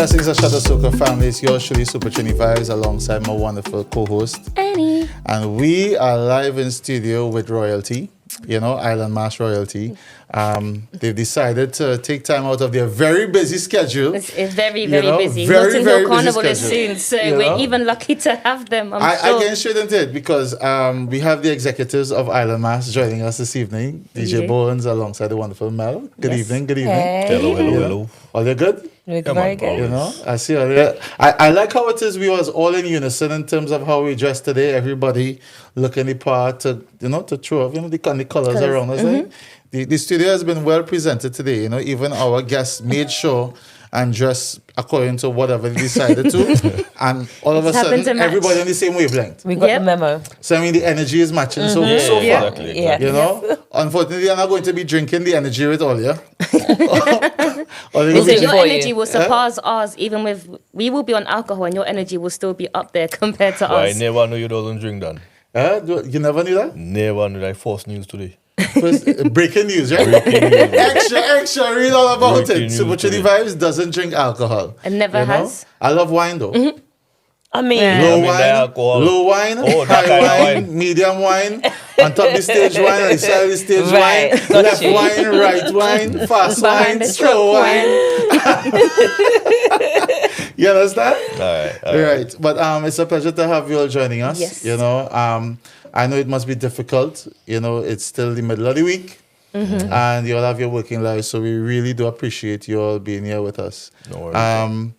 Blessings, A Shot of Soca family. It's yours truly, Supertrini Vibes, alongside my wonderful co-host, Annie. and we are live in studio with royalty. You know, Island Mass royalty. They've decided to take time out of their very busy schedule. It's very, very busy. Very, Notting very Hill busy Carnival is schedule. soon, so You we're know? even lucky to have them, I sure. get straight into it because we have the executives of Island Mass joining us this evening. DJ Yeah. Bones alongside the wonderful Mel. Good Yes. evening, good evening. Hey. Hello. All you good? We're Come very on, good. You know, I see earlier. I like how it is we was all in unison in terms of how we dressed today. Everybody looking the part to, to throw off, the colors around us. Like. The studio has been well presented today. Even our guests made sure and dressed according to whatever they decided to. And all of a It's happened to sudden, match. everybody on the same wavelength. We got Yep. the memo. So, the energy is matching so far. Exactly. Yeah. Unfortunately, I'm not going to be drinking the energy with all you. Or We'll So do it your for you. energy will surpass ours, even with we will be on alcohol, and your energy will still be up there compared to I us. never knew you doesn't drink then. You never knew that? Never knew that. False news today. First, breaking news, right? Extra, read all about Breaking it. news Super Trini today. Vibes doesn't drink alcohol. And never has. I love wine though. I mean, Yeah. Low I mean, the wine, alcohol. low wine, Oh, that high kind of wine, wine. medium wine, on top of the stage wine, on the side of the stage Right, wine, got left you. wine, right wine, fast Behind wine, the slow stroke wine. You understand? All right. Right. But it's a pleasure to have you all joining us. Yes. I know it must be difficult. It's still the middle of the week. And you all have your working lives, so we really do appreciate you all being here with us. No worries.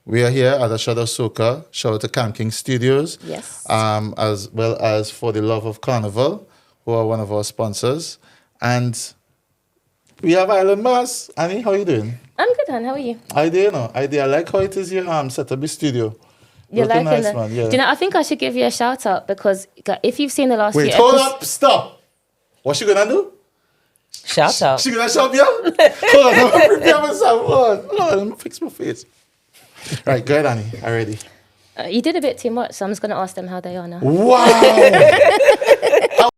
We are here at A Shot of Soca. Shout out to Camp King Studios. Yes. As well as For the Love of Carnival, who are one of our sponsors. And we have Island Mass. Annie, how you doing? I'm good, hon. How are you? I like how it is here set up the studio. You're Looking liking nice, it. man. Yeah. Do you know? I think I should give you a shout out because if you've seen the last Wait, few hold episodes, up, stop. What's she gonna do? shout out. She gonna shout me out? Hold on, I'm gonna prepare myself. Hold on, let me fix my face. Right, go ahead, Annie. I'm ready. you did a bit too much, so I'm just gonna ask them how they are now. Wow. I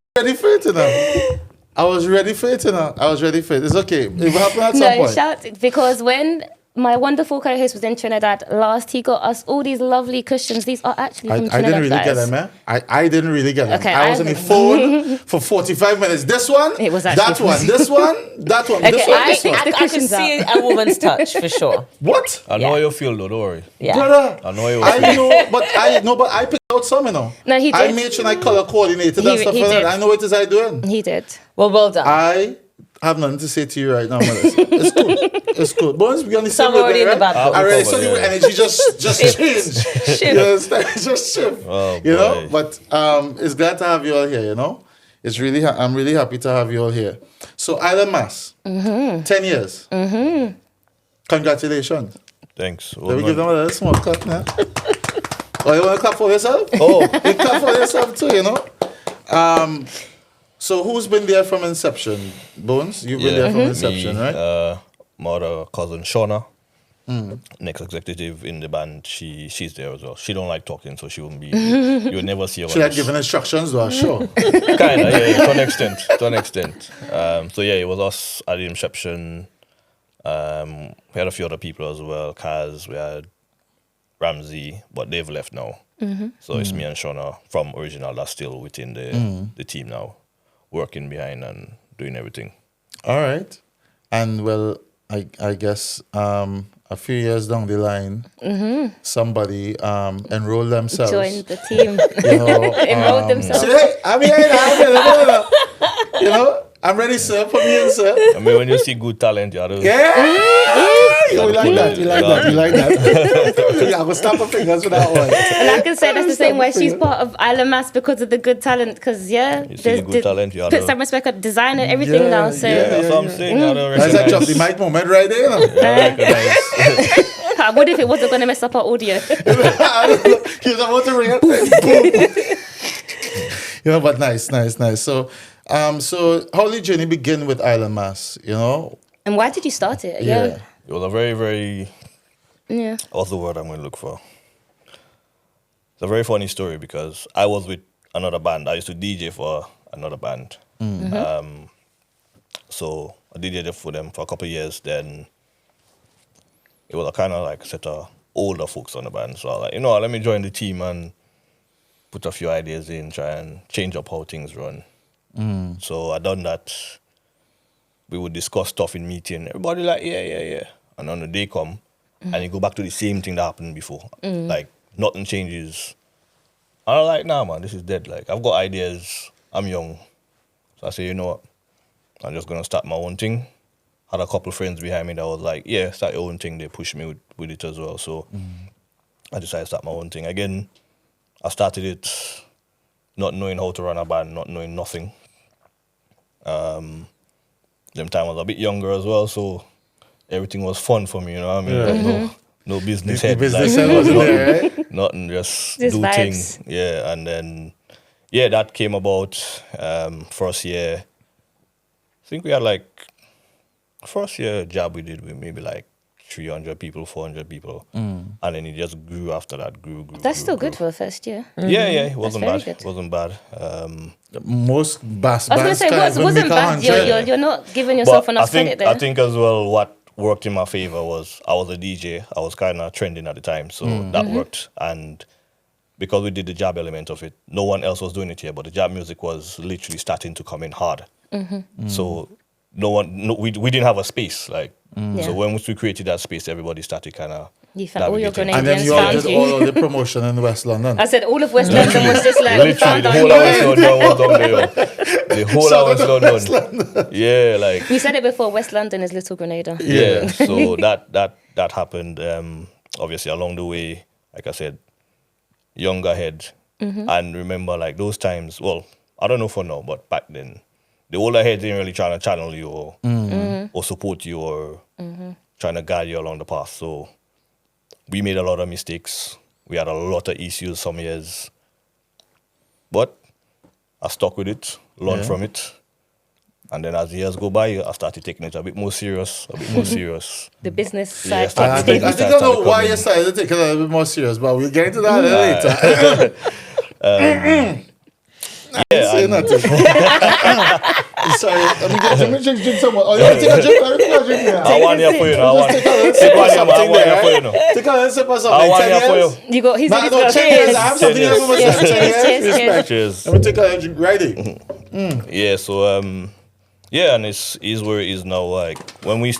was ready for it now. I was ready for it. It's okay. It will happen at some No, point. shout because when my wonderful co-host was in Trinidad last, he got us all these lovely cushions. These are actually I from Trinidad, didn't really guys. get them, man. I didn't really get them. Okay, I was on the phone for 45 minutes. This one, It was that actually one, this one, that one, Okay, this one, I this one. can cushions see a woman's touch for sure. What? I know how you feel, though. Don't worry. Yeah. Brother, I know how you I feel. know, but I picked out some, No, he I did. made sure I color coordinated and He stuff like did. that. I know what it is I doing. He did. Well done. I have nothing to say to you right now, Melissa. It's cool. It's cool. Bones, we on the same Some already in the right? bad book. I already saw Yeah. the energy just change. You understand? Just shift. Oh, you know? boy. But it's glad to have you all here, It's really I'm really happy to have you all here. So Island Mass. 10 years. Congratulations. Thanks. Let me give them a little small clap now. Oh, you want to clap for yourself? Oh, You clap for yourself too, So who's been there from inception? Bones, you've been there from inception, me, right? my other cousin Shauna, next executive in the band, she's there as well. She don't like talking, so she won't be. You would never see her. She like giving instructions though, I'm sure. Kinda, yeah, to an extent. So yeah, it was us at the inception. We had a few other people as well. Kaz, we had Ramsey, but they've left now. So it's me and Shauna from original that's still within the team now, working behind and doing everything. All right. And well, I guess a few years down the line, somebody enrolled themselves. Joined the team. Say, Enrolled themselves. hey, I'm here. I'm ready, sir. Put me in, sir. I mean, when you see good talent, you have to. We like that. We like that. Yeah, I will snap our fingers with that one. And I can say that's the same way she's part of Island Mass because of the good talent. Because You see the good talent, you have put to. some respect on design and everything now. So That's what I'm saying. You have to That's that drop the recognize. mic moment right there. I would if it wasn't going to mess up our audio. He's about to ring it. Boom. But nice. So, so how did your journey begin with Island Mass? And why did you start it? Yeah. It was a very, very. Yeah. What's the word I'm going to look for? It's a very funny story because I was with another band. I used to DJ for another band. So I DJed for them for a couple of years. Then it was a kind of like set a older folks on the band. So I was like, you know what, let me join the team and put a few ideas in, try and change up how things run. So I done that. We would discuss stuff in meeting. Everybody like, yeah. And on the day come, and you go back to the same thing that happened before. Like, nothing changes. And I'm like, nah, man, this is dead. Like, I've got ideas. I'm young. So I say, you know what? I'm just going to start my own thing. Had a couple friends behind me that was like, yeah, start your own thing. They pushed me with it as well. So I decided to start my own thing. Again, I started it not knowing how to run a band, not knowing nothing. Them time I was a bit younger as well, so everything was fun for me, you know what I mean? Like, no business The head. business like, head wasn't there, right? Nothing, just Just do vibes. things. Yeah, and then, yeah, that came about first year. I think we had like, first year job we did with maybe like 300 people, 400 people. And then it just grew after that, grew. That's still grew. good for a first year. Yeah, it wasn't very bad. good. It wasn't bad. Most bass I was going to bands say, can't even wasn't make bad. 100. You're not giving yourself But enough credit there. I think as well what worked in my favor was I was a DJ. I was kind of trending at the time, so that worked. And because we did the jab element of it, no one else was doing it here, but the jab music was literally starting to come in hard. So we didn't have a space. Like, so when we created that space, everybody started kind of. You found all your Grenadians And then you all found did you. all of the promotion in West London. I said all of West London was just like, we Literally, found the our whole of West heroes. London was down there. Yo. The whole of West London. Yeah, like. We said it before, West London is Little Grenada. Yeah, so that happened. Obviously, along the way, like I said, younger head, and remember like those times. Well, I don't know for now, but back then, the older heads didn't really try to channel you or support you or trying to guide you along the path. So we made a lot of mistakes. We had a lot of issues some years, but I stuck with it, learned from it. And then as the years go by, I started taking it a bit more serious. The business Yeah, side. I takes think the I don't know why you started to take it a little bit more serious, but we'll get into that later. Yeah, Say and- nothing. Sorry, let me drink some more. Oh, you want to take a drink? Let me take a drink here. I want you for you now. Just take a little Take sip of one here, man. I something want you there, for you right? now. Take a little sip of I something. want 10 you for years? you. You got, he's No, he's no, got 10 years. I have 10 something years. here for myself. 10 years. Cheers. Respect. Cheers. Let me take a drink. Ready? Yeah, so yeah, and it is where it is now. Like when we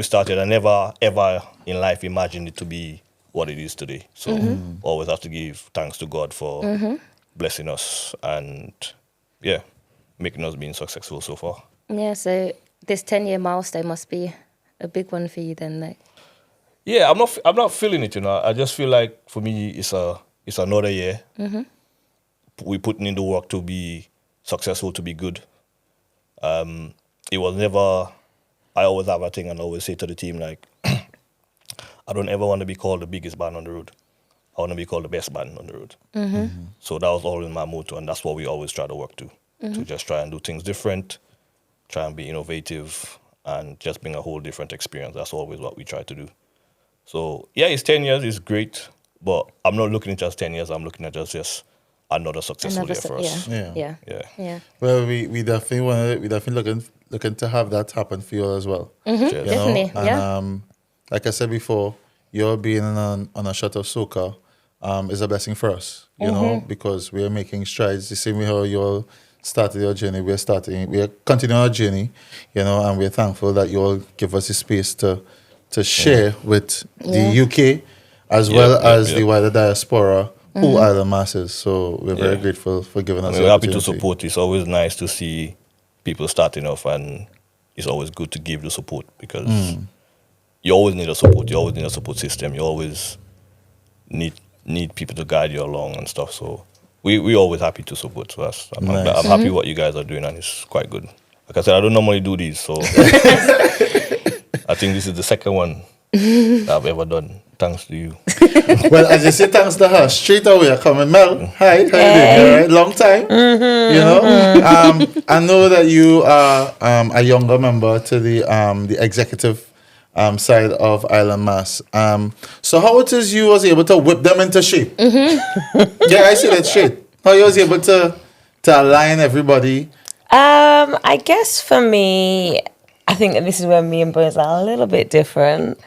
started, I never ever in life imagined it to be what it is today. So always have to give thanks to God for blessing us and yeah, making us being successful so far. Yeah, so this 10-year milestone must be a big one for you then. Like. Yeah, I'm not feeling it, you know. I just feel like for me it's another year. We're putting in the work to be successful, to be good. It was never. I always have a thing, and I always say to the team like, I don't ever want to be called the biggest band on the road. I want to be called the best band on the road. So that was always my motto, and that's what we always try to work to just try and do things different, try and be innovative, and just bring a whole different experience. That's always what we try to do. So yeah, it's 10 years, it's great, but I'm not looking at just 10 years. I'm looking at just another successful year for us. Yeah. Well, we definitely want. We definitely looking to have that happen for you all as well. Cheers. You know? Definitely, And, yeah. like I said before, you're being on A Shot of Soca is a blessing for us, you know, because we're making strides the same way how you all started your journey. We're continuing our journey, you know, and we're thankful that you all give us the space to share with the UK as well as the wider diaspora who are the masses. So we're very grateful for giving us the We're happy to opportunity. support. It's always nice to see people starting off, and it's always good to give the support because you always need a support. You always need a support system. You always need people to guide you along and stuff. So we always happy to support. So I'm happy what you guys are doing, and it's quite good. Like I said, I don't normally do these, so I think this is the second one that I've ever done. Thanks to you. Well, as you say, thanks to her, straight away I come in. Mel, hi, how you doing? All right, long time. You know, I know that you are a younger member to the executive side of Island Mass. So how it is you was able to whip them into shape? Yeah, I see that straight. How you was able to align everybody? I guess for me, I think this is where me and Boys are a little bit different.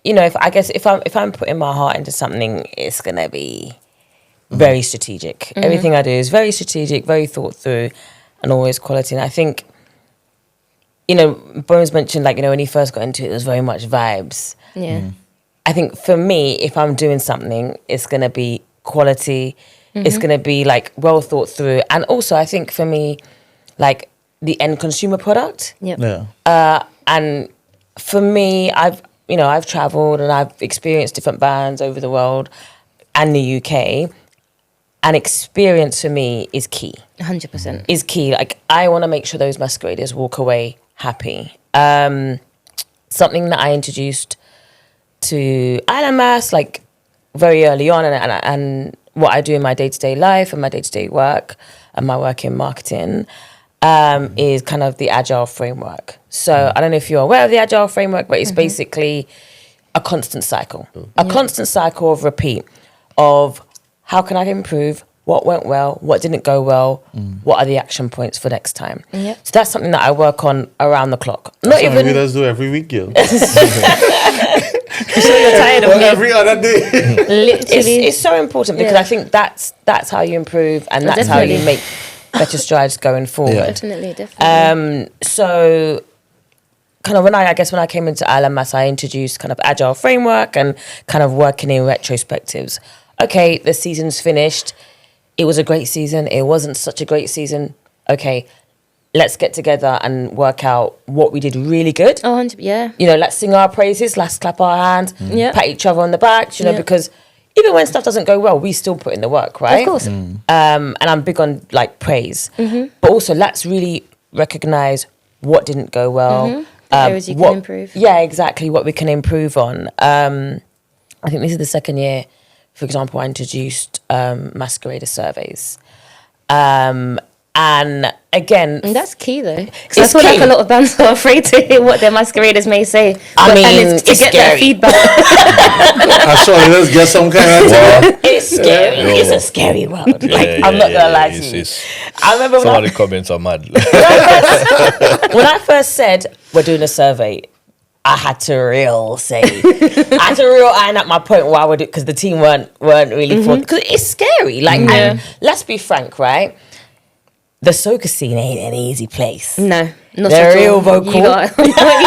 if I'm putting my heart into something, it's gonna be very strategic. Everything I do is very strategic, very thought through, and always quality. And I think, Bones mentioned when he first got into it, it was very much vibes. Yeah. I think for me, if I'm doing something, it's gonna be quality. It's gonna be well thought through, and also I think for me, the end consumer product. Yep. Yeah. And for me, I've traveled and I've experienced different bands over the world and the UK. And experience for me is key. 100%. Is key. I want to make sure those masqueraders walk away happy. Something that I introduced to Alamas very early on, and what I do in my day-to-day life and my day-to-day work and my work in marketing is kind of the Agile framework. So I don't know if you're aware of the Agile framework, but it's basically a constant cycle. A constant cycle of repeat of how can I improve, what went well, what didn't go well, what are the action points for next time. Yep. So that's something that I work on around the clock. That's something we just do every week, Gil. I'm sure you're tired of me. Every other day. Literally. It's so important because I think that's how you improve and that's how you make better strides going forward. Yeah. Definitely. So kind of when I came into Alamas, I introduced kind of Agile framework and kind of working in retrospectives. Okay, the season's finished. It was a great season. It wasn't such a great season. Okay, let's get together and work out what we did really good. 100%. Yeah. Let's sing our praises. Let's clap our hands. Yeah. Pat each other on the back. Because even when stuff doesn't go well, we still put in the work, right? Of course. And I'm big on praise, but also let's really recognize what didn't go well. Areas you can improve. Yeah, exactly. What we can improve on. I think this is the second year. For example, I introduced masquerader surveys. And again... And that's key, though. Because I feel like a lot of bands are afraid to hear what their masqueraders may say. And it's to get scary. that feedback. Actually, let's get some kind of... It's scary. It's a scary world. I'm not going to lie to you. I remember some of the comments are mad. When I first said, we're doing a survey, I had to iron out my point why I would do, because the team weren't really for, because it's scary. And let's be frank, right? The soca scene ain't an easy place. No, not they're at real all. vocal. Not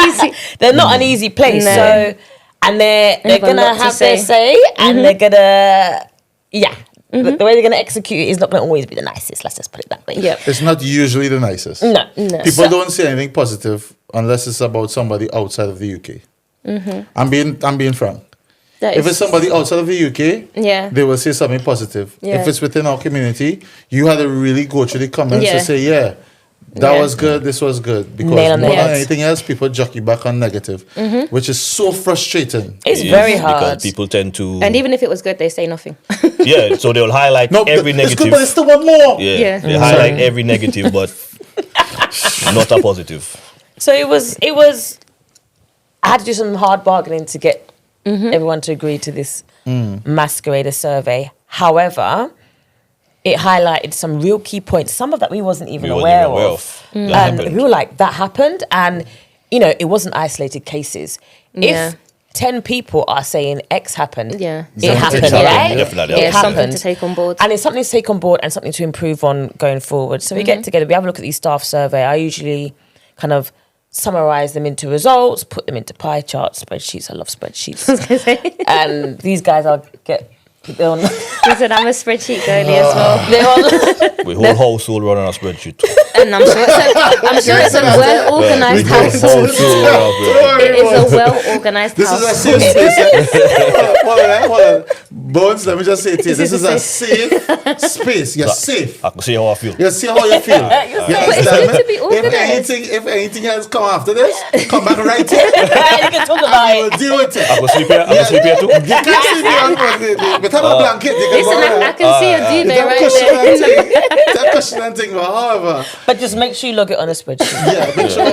easy. They're not an easy place. No. So, and they're gonna have their say, and they're gonna, the way they're gonna execute it is not gonna always be the nicest. Let's just put it that way. Yep. It's not usually the nicest. No. People don't say anything positive unless it's about somebody outside of the UK. I'm being frank. If it's somebody outside of the UK, they will say something positive. Yeah. If it's within our community, you had to really go through the comments to say, that was good, this was good. Because more than anything else, people jockey back on negative, which is so frustrating. It's very hard. Because people tend to... And even if it was good, they say nothing. So they'll highlight every negative. It's good, but it's still one more. Yeah. They highlight every negative, but not a positive. So it was. I had to do some hard bargaining to get everyone to agree to this masquerader survey. However, it highlighted some real key points, some of that we wasn't even aware of. And we were like, that happened. And, it wasn't isolated cases. If 10 people are saying X happened, it happened, right? Definitely. It happened. Something to take on board. And it's something to take on board and something to improve on going forward. So we get together, we have a look at these staff survey. I usually kind of summarize them into results, put them into pie charts, spreadsheets. I love spreadsheets. And these guys they're on. Listen, I'm a spreadsheet girly as well. They're on. We whole household run on a spreadsheet. And I'm sure it's a well organized household. It is a well organized This household. is a safe space. Hold on. Bones, let me just say it to you. This is a safe space. You're safe. I can see how I feel. You see how you feel. But it's good to be organized. If anything else come after this, come back right here. You can talk about We'll it. deal with it. I can sleep here. I can sleep here too. You can sleep here. But have a blanket. Listen, I can see a duvet right there. That cushion and thing, but however. But just make sure you log it on a spreadsheet. Yeah, make sure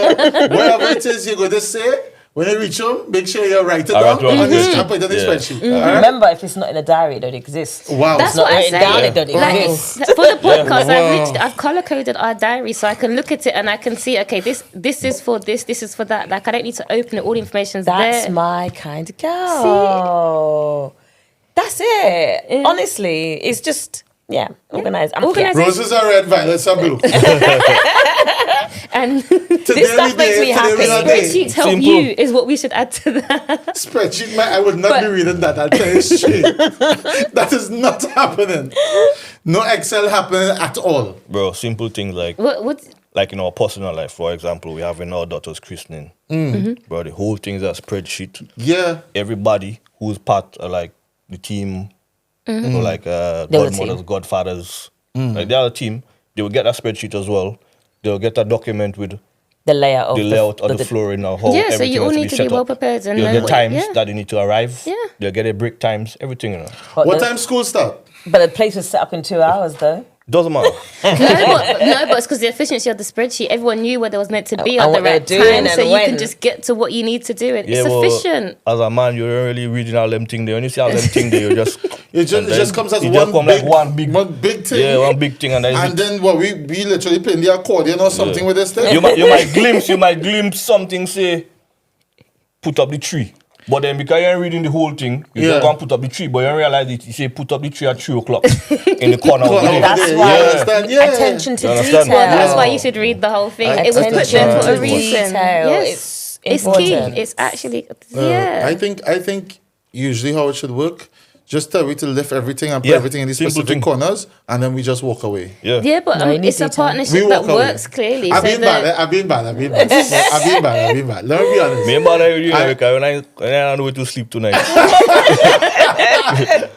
whatever it is you're going to say, When you reach home, make sure you write it I down write it down. and just put it on the spreadsheet. All right? Remember, if it's not in a diary, it don't exist. Wow. That's It's not what I written say. down, it don't Like, exist. for the podcast, Wow. I've color coded our diary so I can look at it and I can see, okay, this is for this is for that. Like, I don't need to open it. All the information's That's there. my kind of girl. That's it. Honestly, it's just, organized. I'm Organized. Roses are red, violets are blue. And This stuff makes me happy. spreadsheets help Simple. you is what we should add to that. Spreadsheet, I would not be reading that. I'll tell you straight. That is not happening. No Excel happening at all. Bro, simple things like What? like in our personal life, for example, we have in our daughter's christening. Bro, the whole thing is a spreadsheet. Yeah. Everybody who's part of like the team, or like the godmothers, team. godfathers, like the other team, they will get a spreadsheet as well. They'll get a document with The layout of the flooring or how Yeah, so everything you all has need to set be well up. prepared and They'll know get what- times yeah. that they need to arrive. Yeah. They'll get a break times, everything, you know. What time school start? But the place was set up in 2 hours, though. Doesn't matter. No, but it's because the efficiency of the spreadsheet. Everyone knew where there was meant to be And at the what they're right doing time, and so you when. can just get to what you need to do. It's well, efficient. as a man, you're not really reading all them things there. When you see all them things there, you just... It just comes as it one, just come big, like one big... thing. Yeah, one big thing. And then, And then what we literally playing the accordion or something with this thing. you might glimpse something, say, put up the tree. But then because you're reading the whole thing, you just go and put up the tree. But you don't realize it. You say put up the tree at 3 o'clock in the corner over there. That's You why understand? Yeah. attention to You detail. understand? That's why you should read the whole thing. It was put Attention there for a to reason. detail. Yes, It's it's key. important. It's actually I think usually how it should work, just tell me to lift everything and put Yeah, everything in the simple specific thing. corners, and then we just walk away. Yeah, but No, you need it's a detail. We partnership walk that away. works clearly. I've so been that- bad. I've been bad. Let me be honest. Me and man, when I don't know where to sleep tonight.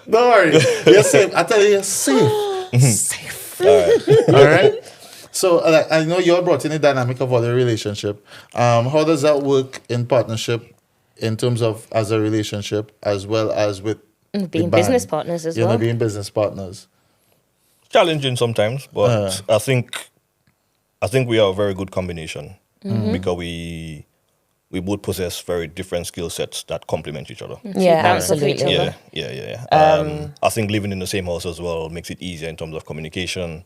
Don't worry. You're safe. I tell you, you're safe. Safe. All right. So, I know you're brought in the dynamic of other relationship. How does that work in partnership, in terms of as a relationship, as well as with the being band? business partners as You know, well. being business partners. Challenging sometimes, but I think we are a very good combination because we both possess very different skill sets that complement each other. Yeah, Bounce off each absolutely. other. Yeah. I think living in the same house as well makes it easier in terms of communication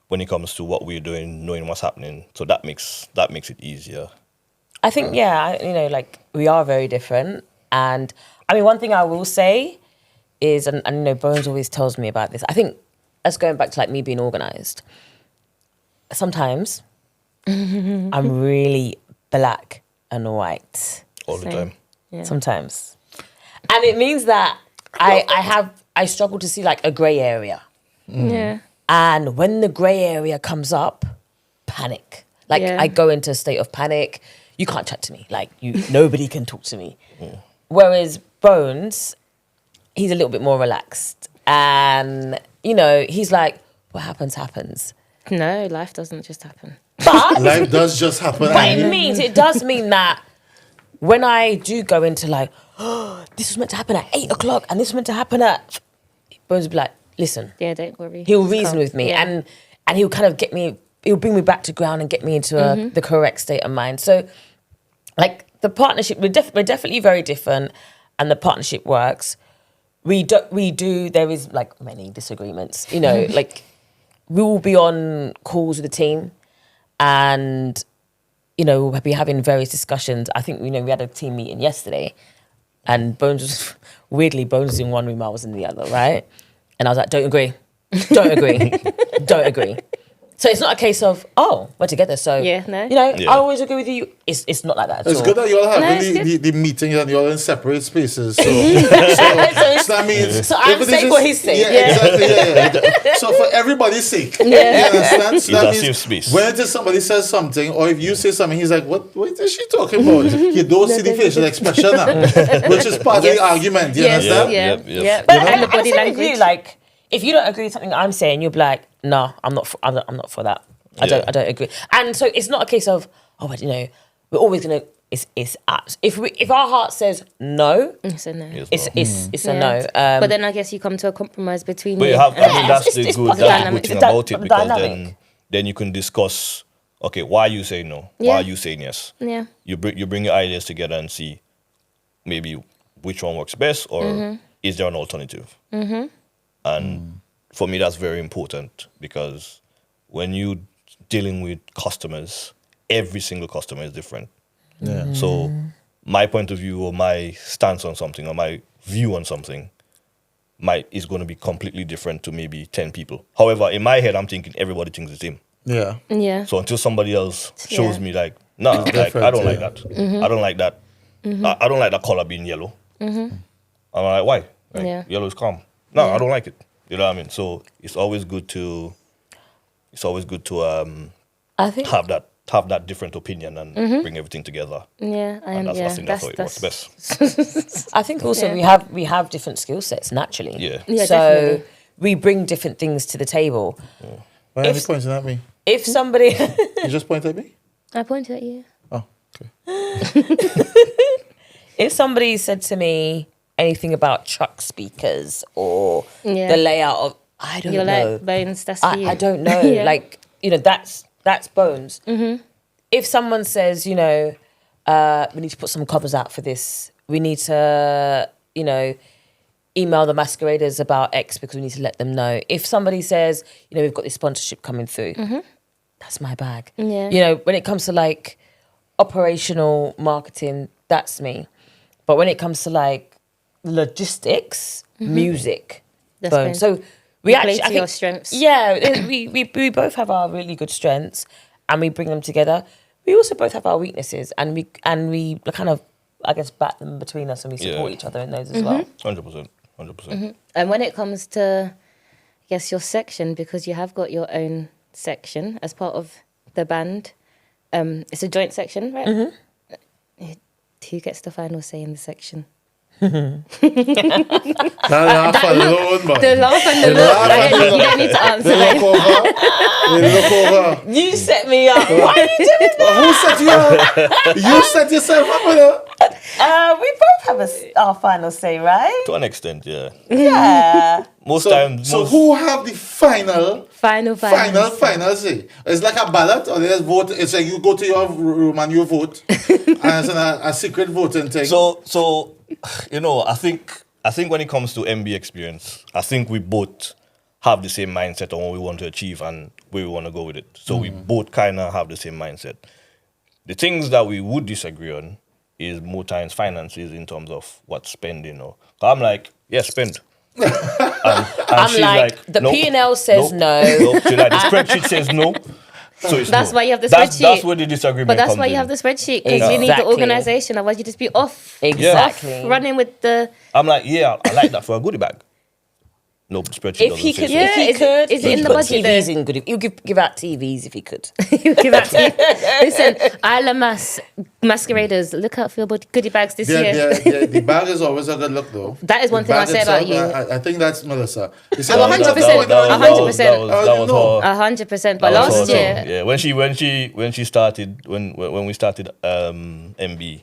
when it comes to what we're doing, knowing what's happening. So that makes it easier. I think, like we are very different. And I mean, one thing I will say is, and Bones always tells me about this, I think us going back to like me being organized, sometimes I'm really black and white. All the Same. time. Yeah. Sometimes. And it means that I struggle to see like a grey area. Yeah. And when the grey area comes up, panic. Like Yeah. I go into a state of panic. You can't chat to me. Like nobody can talk to me. Whereas Bones, he's a little bit more relaxed. And, he's like, what happens, happens. No, life doesn't just happen. But Life does just happen. But it does mean that when I do go into like, oh, this was meant to happen at 8 o'clock and this was meant to happen at, Bones will be like, listen, Yeah, don't worry. he'll It's reason calm. with me Yeah. and he'll kind of he'll bring me back to ground and get me into the correct state of mind. So like the partnership, we're definitely very different and the partnership works. There is like many disagreements, like we will be on calls with the team and, we'll be having various discussions. I think, we had a team meeting yesterday and Bones was in one room, I was in the other, right? And I was like, don't agree. Don't agree. So it's not a case of, oh, we're together. So, Yeah, no. I always agree with you. It's not like that at It's all. good that you all No, having it's the meetings and you're all in separate spaces. So that means... So I'm if it is saying just- what he's saying. Yeah, exactly. Yeah. So for everybody's sake, you understand? So that It's a means safe space. when it is somebody says something, or if you say something, he's like, what is she talking about? You don't see the facial expression now, which is part of the argument, you Yes, understand? yeah, Yep, yep. yeah. But And the I'm body saying with language. you, like, if you don't agree with something I'm saying, you'll be like, no, I'm not for that. I don't agree. And so it's not a case of, oh, but we're always gonna. It's if our heart says no, It's a no. Yes, it's a Yeah. no. But then I guess you come to a compromise between But you. you have, and- I mean, that's it's the part of the good dynamic. thing It's about it the because dynamic. then you can discuss okay, why are you saying no? Yeah. Why are you saying yes? Yeah. You bring your ideas together and see maybe which one works best, or is there an alternative? And for me, that's very important, because when you dealing with customers, every single customer is different. Yeah. So my point of view, or my stance on something, or my view on something is going to be completely different to maybe 10 people. However, in my head, I'm thinking everybody thinks the same. Yeah. Yeah. So until somebody else shows Yeah. me like, no, like, different, I don't yeah. like that. I don't like that. I don't like that color being yellow. I'm like, why? Like, Yeah. yellow is calm. No, Yeah. I don't like it. You know what I mean? So it's always good to I think have that different opinion and bring everything together. Yeah. And I think that's how it works best. I think also Yeah. we have different skill sets naturally. Yeah. Yeah, so definitely. we bring different things to the table. Why are you If- pointing at me? If somebody You just point at me? I pointed at you. Oh, okay. if somebody said to me anything about truck speakers or Yeah. the layout of, I don't You're know. like, Bones, that's for you. I don't know. Yeah. Like, that's bones. If someone says, we need to put some covers out for this, we need to, email the masqueraders about X because we need to let them know. If somebody says, we've got this sponsorship coming through, that's my bag. Yeah. When it comes to like operational marketing, that's me. But when it comes to like logistics, music, That's bones. fine. So we You actually, play to I think, your strengths. yeah, we both have our really good strengths and we bring them together. We also both have our weaknesses and we kind of, I guess, bat them between us and we support Yeah. each other in those as well. 100%. 100%. And when it comes to, I guess, your section, because you have got your own section as part of the band, it's a joint section, right? Who gets the final say in the section? That laugh alone, man. The laugh and the The look. laugh and the You look. don't need to answer. They look over. They look over. You set me up. Why are you doing Who set you up? You set yourself up with her. we both have our final say, right? To an extent, yeah. Yeah. Most So, times, so who have the final Final say? It's like a ballot, or they just vote. It's like you go to your room and you vote, and it's a secret voting thing. So I think when it comes to MB experience, I think we both have the same mindset on what we want to achieve and where we want to go with it. So we both kind of have the same mindset. The things that we would disagree on is more times finances in terms of what spending. Or I'm like, yeah, spend. And I'm she's like, the nope, P&L says no. Nope. She's like, the spreadsheet says no. So it's That's no. why you have the That's spreadsheet. where the disagreement But that's comes why you in. have the spreadsheet, because you need the Exactly. organisation. Otherwise, you just be off. Exactly. Running with the... I'm like, yeah, I like that for a goodie bag. Nope, spreadsheet If he doesn't could, say so. if he is it- could, is it in he'd the put budget TVs there? in good. He'll give out TVs if he could. You give out to Listen, Isla masqueraders, look out for your goodie bags this year. The bag is always a good look, though. That is one The thing I bag say about itself, you. I think that's Melissa. You see, Oh, 100%, that was- 100%. That was no. her. 100%. But That was last her year, thing. Yeah, when she started when we started MB,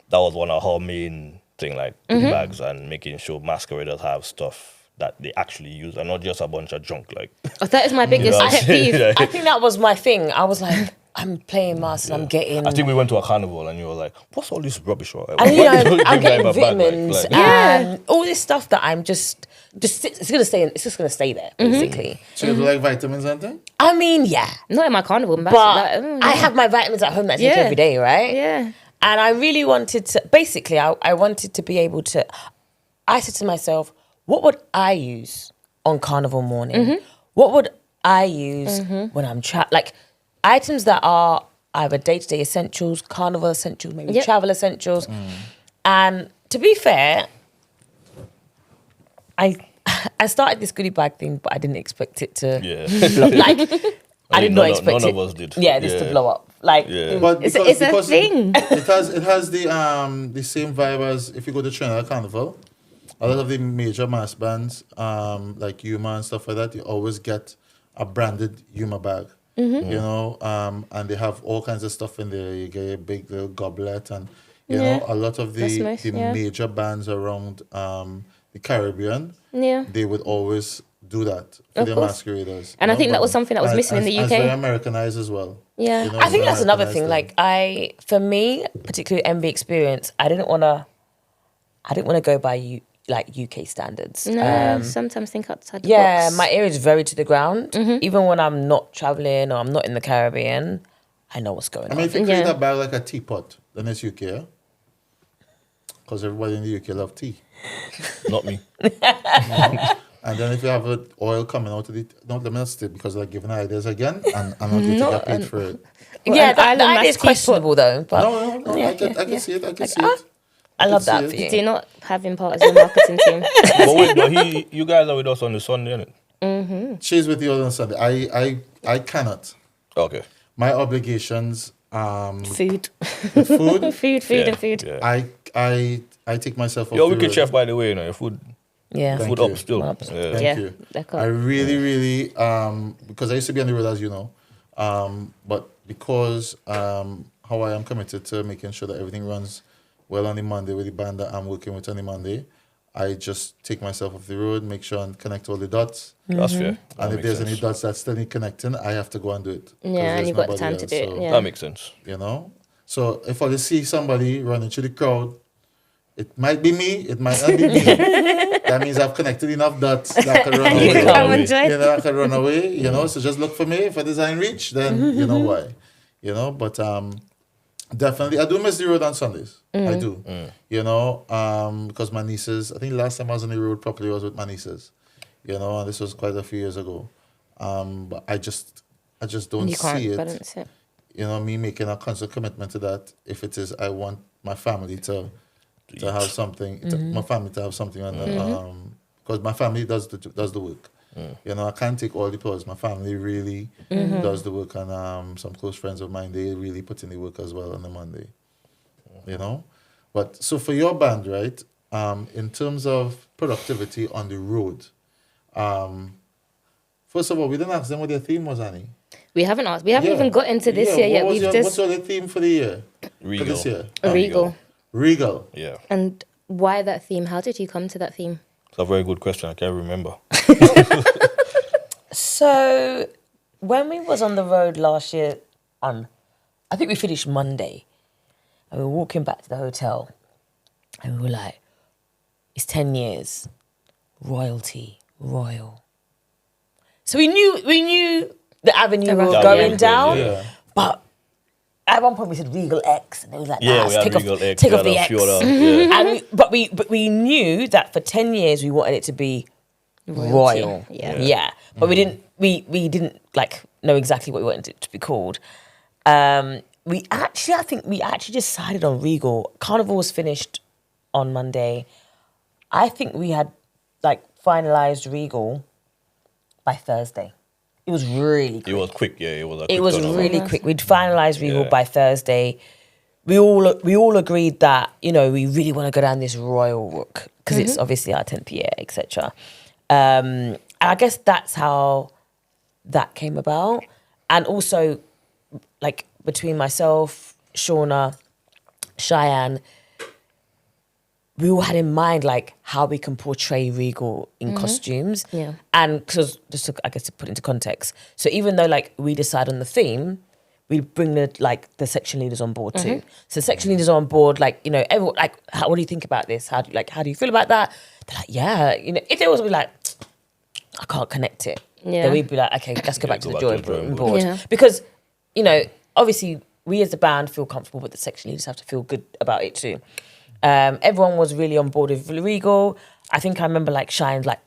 that was one of her main thing, like goodie bags and making sure masqueraders have stuff that they actually use and not just a bunch of junk. Like that is my biggest know, pet peeve. like- I think that was my thing. I was like, I'm playing mass and I'm getting. I think we went to a carnival and you were like, "What's all this rubbish?" Right? And I'm Bring getting my bag, like- vitamins like- and all this stuff that I'm just it's gonna stay. It's just gonna stay there, basically. So you do like vitamins and things? I mean, yeah, Not in my carnival, but but I have my vitamins at home that I take Yeah. every day, right? Yeah. And I really wanted to. Basically, I wanted to be able to. I said to myself, what would I use on carnival morning? What would I use when I'm like items that are either day-to-day essentials, carnival essentials, maybe Yep. travel essentials. And to be fair, I started this goodie bag thing, but I didn't expect it to Yeah. like I did not expect none it. of us did. Yeah, this to Yeah. blow up. Like Yeah. But It's because, a because thing. It has the same vibe as if you go to Trinidad Carnival. A lot of the major mass bands, like Yuma and stuff like that, you always get a branded Yuma bag. You know, and they have all kinds of stuff in there. You get a big little goblet, and you Yeah. know, a lot of That's the nice, yeah. major bands around the Caribbean, Yeah. they would always do that for Of their course. masqueraders. And I you know, think that but- was something that was and- missing in the and It's very UK. Americanized as well. Yeah. You know, I think it's that's another Americanized thing. For me, particularly MB experience, I didn't want to go by UK standards. No, sometimes think outside the Yeah, box. my ear is very to the ground. Even when I'm not traveling or I'm not in the Caribbean, I know what's going I mean, on. if you create Yeah. a bag like a teapot, then it's UK, because everybody in the UK love tea. Not me. And then if you have oil coming out of it, don't let me not stay because I'm giving ideas again, and I'm not going to No, get paid for it. Well, Yeah, an that island idea is mass teapot. questionable though. But No, I can see it. I can see it. I love can that see for it. you. Do not have him part of your marketing team. But wait, but you guys are with us on the Sunday, innit? She's with you on Sunday. I cannot. Okay. My obligations, Food. food. food, Yeah, and food. Yeah. I take myself off You're a the wicked road. chef, by the way, you know. Your food Yeah. Thank food you. up still. 100%. Yeah. Thank Yeah, you. that got- I really, because I used to be on the road, as you know, but because how I am committed to making sure that everything runs well on the Monday with the band that I'm working with on the Monday, I just take myself off the road, make sure and connect all the dots. That's fair. That And if makes there's sense. any dots that still need connecting, I have to go and do it. 'cause Yeah, and there's you've got the nobody time to else, do it. so, Yeah. That makes sense. You know? So if I see somebody running through the crowd, it might be me, it might not be me. That means I've connected enough dots that I can run You away. can come and join. You know, I can run away, you know, so just look for me. If I design reach, then you know why. You know, but definitely, I do miss the road on Sundays. I do. You know, because my nieces, I think last time I was on the road properly was with my nieces. You know, and this was quite a few years ago. But I just don't You can't see it. balance it. You know, me making a constant commitment to that. If it is, I want my family to have something. My family to have something on the because my family does the work. You know, I can't take all the applause. My family really does the work, and some close friends of mine, they really put in the work as well on the Monday. You know, but so for your band, right? In terms of productivity on the road, first of all, we didn't ask them what their theme was, Annie. We haven't asked. We haven't Yeah. even got into this Yeah, year yet. what was We've what's just your theme for the year? For Regal. this year? a Regal. Regal. Yeah. And why that theme? How did you come to that theme? It's a very good question. I can't remember. So when we was on the road last year, I think we finished Monday, and we were walking back to the hotel, and we were like, "It's 10 years, royalty, royal." So we knew the avenue we were The going avenue, down, yeah. but at one point we said Regal X, and it was like, Yeah, nah, we had take Regal off, X. take we off had the a X. few other- yeah. And we knew that for 10 years we wanted it to be royal. Yeah. But we didn't like know exactly what we wanted it to be called. I think we actually decided on Regal. Carnival was finished on Monday. I think we had like finalized Regal by Thursday. It was really quick. It was quick, yeah. It was a quick It was turnaround. really quick. We'd finalised Regal Yeah. by Thursday. We all agreed that, you know, we really want to go down this royal route because it's obviously our 10th year, etc. And I guess that's how that came about. And also, like, between myself, Shauna, Cheyenne, we all had in mind like how we can portray Regal in costumes. Yeah. And because just to, I guess to put into context, so even though like we decide on the theme, we bring the section leaders on board too. So section leaders are on board, like, you know, everyone like, what do you think about this? How do you feel about that? They're like, yeah, you know, if they was be like, I can't connect it. Yeah. Then we'd be like, okay, let's go back to the drawing board. Yeah. Because, you know, obviously we as a band feel comfortable, but the section leaders have to feel good about it too. Everyone was really on board with Regal. I think I remember like Shine's like,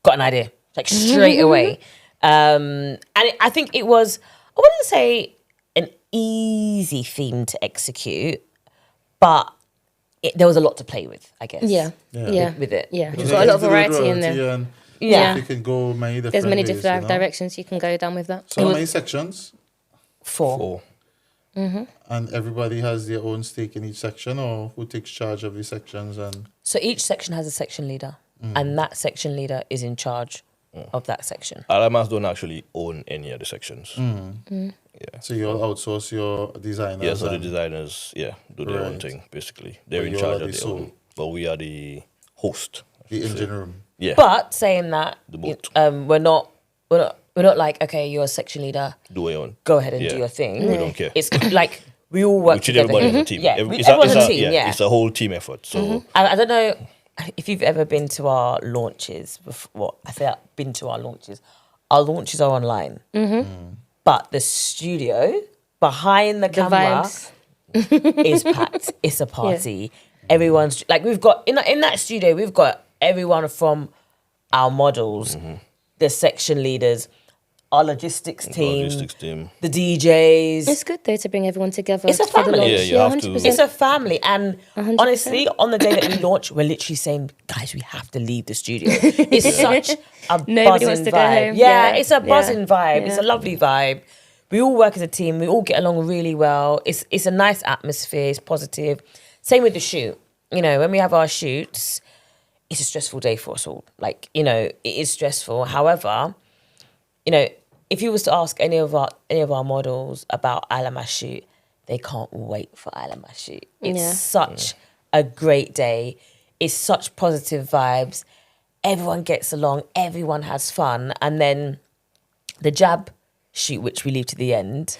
got an idea, like straight away. And I think it was, I wouldn't say an easy theme to execute, but there was a lot to play with, I guess. Yeah. Yeah. Yeah. With it. Yeah. Because You've got a lot of to do with variety in royalty there. and Yeah. You can go many different There's many ways, different you know? directions you can go down with that. So how many sections? 4. And everybody has their own stake in each section, or who takes charge of the sections? And So each section has a section leader, and that section leader is in charge of that section. Alamas don't actually own any of the sections. Yeah. so you'll outsource your designers. Yeah, so the and- designers, do their own Right. thing, basically. They're But in you charge are of the their own. soul. But we are the host. the engine room. Yeah. But saying that, The boat. we're not like, okay, you're a section leader, Do what you want. go ahead and Yeah. do your thing. We don't care. It's like we all work We treat together. everybody as a team. Yeah, Every- everyone's a team. Yeah, It's a whole team effort. So I don't know if you've ever been to our launches. Well, I say I've been to our launches. Our launches are online, but the studio behind the camera vibes. is packed. It's a party. Everyone's like, we've got in that studio, we've got everyone from our models, the section leaders, our logistics team, the DJs. It's good though to bring everyone together. It's a for the family. launch. Yeah, you have to. 100%. It's a family, and 100%. honestly, on the day that we launch, we're literally saying, "Guys, we have to leave the studio." It's such a Nobody buzzing wants to go vibe. home. Yeah, Yeah. it's a buzzing vibe. It's Yeah. a lovely vibe. We all work as a team. We all get along really well. It's a nice atmosphere. It's positive. Same with the shoot. You know, when we have our shoots, it's a stressful day for us all. Like, you know, it is stressful. However, you know, if you was to ask any of our models about Alama's shoot, they can't wait for Alama's shoot. It's Yeah. such a great day. It's such positive vibes. Everyone gets along. Everyone has fun. And then the jab shoot, which we leave to the end,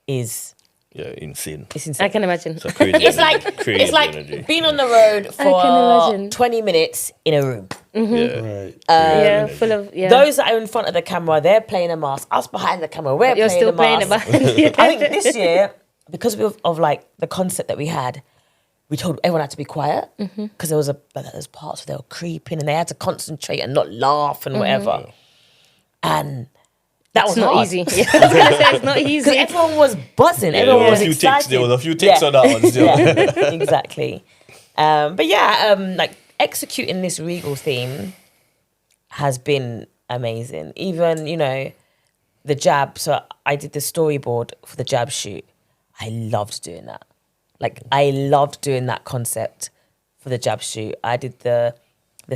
is insane. it's insane. I can imagine. It's a crazy It's energy. like Crazy it's like energy. being on the road I can for imagine. 20 minutes in a room. Yeah. Right. Yeah, full of Those that are in front of the camera, they're playing a mask. Us behind the camera, we're You're playing still a playing mask. it. I think this year, because of like the concept that we had, we told everyone had to be quiet because there was parts where they were creeping and they had to concentrate and not laugh and whatever. And that It's was not hard. easy. Yeah, I was gonna say it's not Because easy. everyone was buzzing. Yeah, Everyone was There excited. was a few ticks on that one still. Yeah, exactly. But yeah, like executing this Regal theme has been amazing. Even, you know, the jab. So I did the storyboard for the jab shoot. I loved doing that. Like, I loved doing that concept for the jab shoot. I did the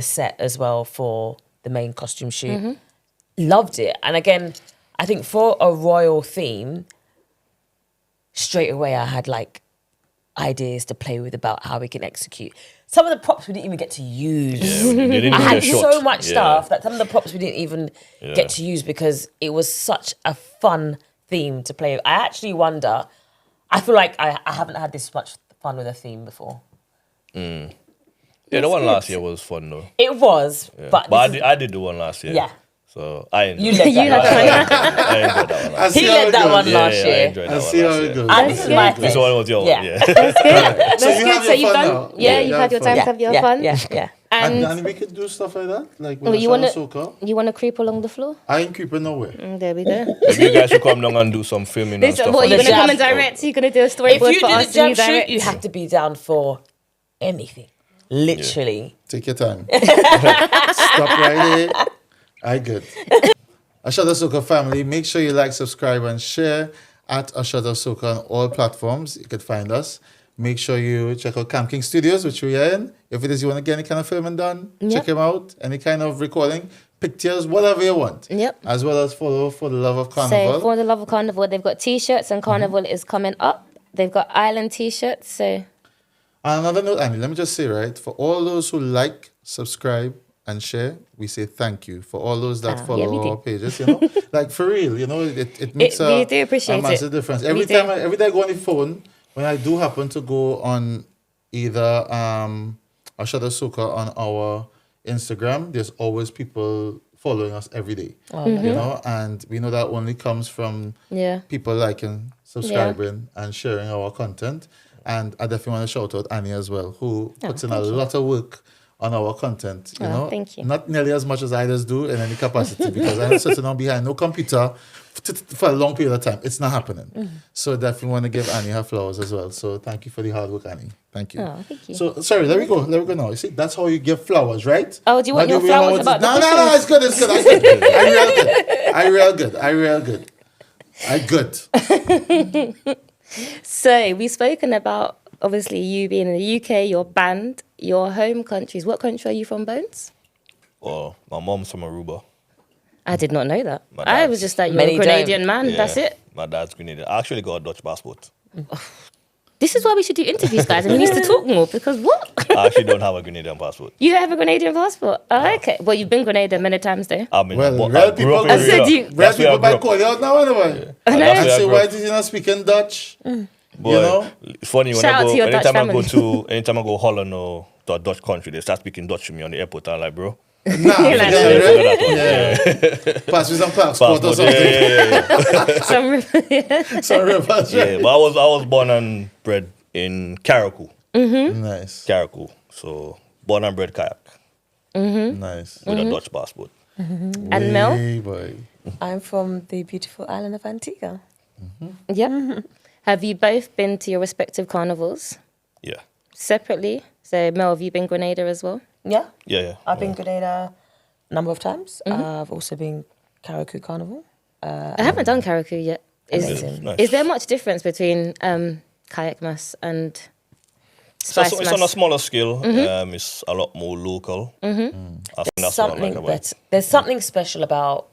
set as well for the main costume shoot. Loved it. And again, I think for a royal theme, straight away I had like ideas to play with about how we can execute. Some of the props we didn't even get to use. Yeah, they didn't I even had get shot. so much Yeah. stuff that some of the props we didn't even get to use because it was such a fun theme to play with. I actually wonder, I feel like I haven't had this much fun with a theme before. Yeah, the one last year was fun though. It was, Yeah. but But this I did the one last year. Yeah. So I enjoyed You it. led You that had one. I enjoyed that one. I Last see He how led it that goes. one year. last I year. enjoyed I that see one how last it year. goes. And this is my This thing. one was your Yeah. one. Yeah. So you have So your you've fun done, now. yeah, you've had your time to have your fun. Yeah. And we could do stuff like that, like with Oh, A you Shot wanna of Soca. you wanna creep along the floor? I ain't creeping nowhere. There we go. Maybe you guys should come down and do some filming and stuff. What, on you're the gonna jab. come and direct? You're gonna do a If storyboard you for do us the and you jump shoot, direct? you have to be down for anything. Literally. Take your time. Stop right here. I good. A Shot of Soca family, make sure you like, subscribe, and share at A Shot of Soca on all platforms. You can find us. Make sure you check out Camp King Studios, which we are in. If it is you want to get any kind of filming done, check him out. Any kind of recording, pictures, whatever you want. Yep. As well as follow For the Love of Carnival. So for the love of Carnival, they've got T-shirts and Carnival is coming up. They've got Island T-shirts. So On another note, Annie, let me just say, right, for all those who like, subscribe, and share, we say thank you. For all those that follow we do. our pages, you know, like for real, you know, it makes we do appreciate a massive it. difference. We Every do. time I go on the phone, when I do happen to go on either A Shot of Soca on our Instagram, there's always people following us every day, you know, and we know that only comes from yeah. people liking, subscribing, and sharing our content. And I definitely want to shout out Annie as well, who puts in a lot of work on our content. You know, thank you. Not nearly as much as I just do in any capacity because I'm sitting on behind no computer for a long period of time. It's not happening. So definitely want to give Annie her flowers as well. So thank you for the hard work, Annie. Thank you. Oh, thank you. So sorry, let me go now. You see, that's how you give flowers, right? Oh, do you want Not your the way flowers how it about is. the No, cushions? it's good. I real good. I good. So we've spoken about obviously you being in the UK, your band, your home countries. What country are you from, Bones? Well, my mom's from Aruba. I did not know that. My I dad's- was just like, you're Many a Grenadian man. Yeah, That's it. My dad's Grenadian. I actually got a Dutch passport. This is why we should do interviews, guys, and we need to talk more because what? I actually don't have a Grenadian passport. You don't have a Grenadian passport? Oh, okay. Well, you've been Grenada many times, though. I mean, Well, I real grew up people, in said Regal. you- real That's where I people grew might up. call you out now anyway. And And that's where I say, grew why up. did you not speaking Dutch? Boy, You know? it's funny when Shout out I to go, your Dutch anytime I go Holland or to a Dutch country, they start speaking Dutch to me on the airport. I'm like, bro, Nah, Like, yeah, yeah, right? Yeah. Pass me some passport or passport, yeah, something. yeah. Sorry about Yeah, that. but I was born and bred in Carriacou. Nice. Carriacou. So born and bred kayak Nice. with a Dutch passport. And Mel? Hey, boy. I'm from the beautiful island of Antigua. Yep. Have you both been to your respective carnivals Yeah. separately? So, Mel, have you been Grenada as well? Yeah. Yeah. I've been Grenada a number of times. I've also been Carriacou Carnival. I haven't done Carriacou yet. Amazing. Nice. Is there much difference between kayak mass and So spice it's on a mass? smaller scale. It's a lot more local. I think that's what I like about it. There's something special about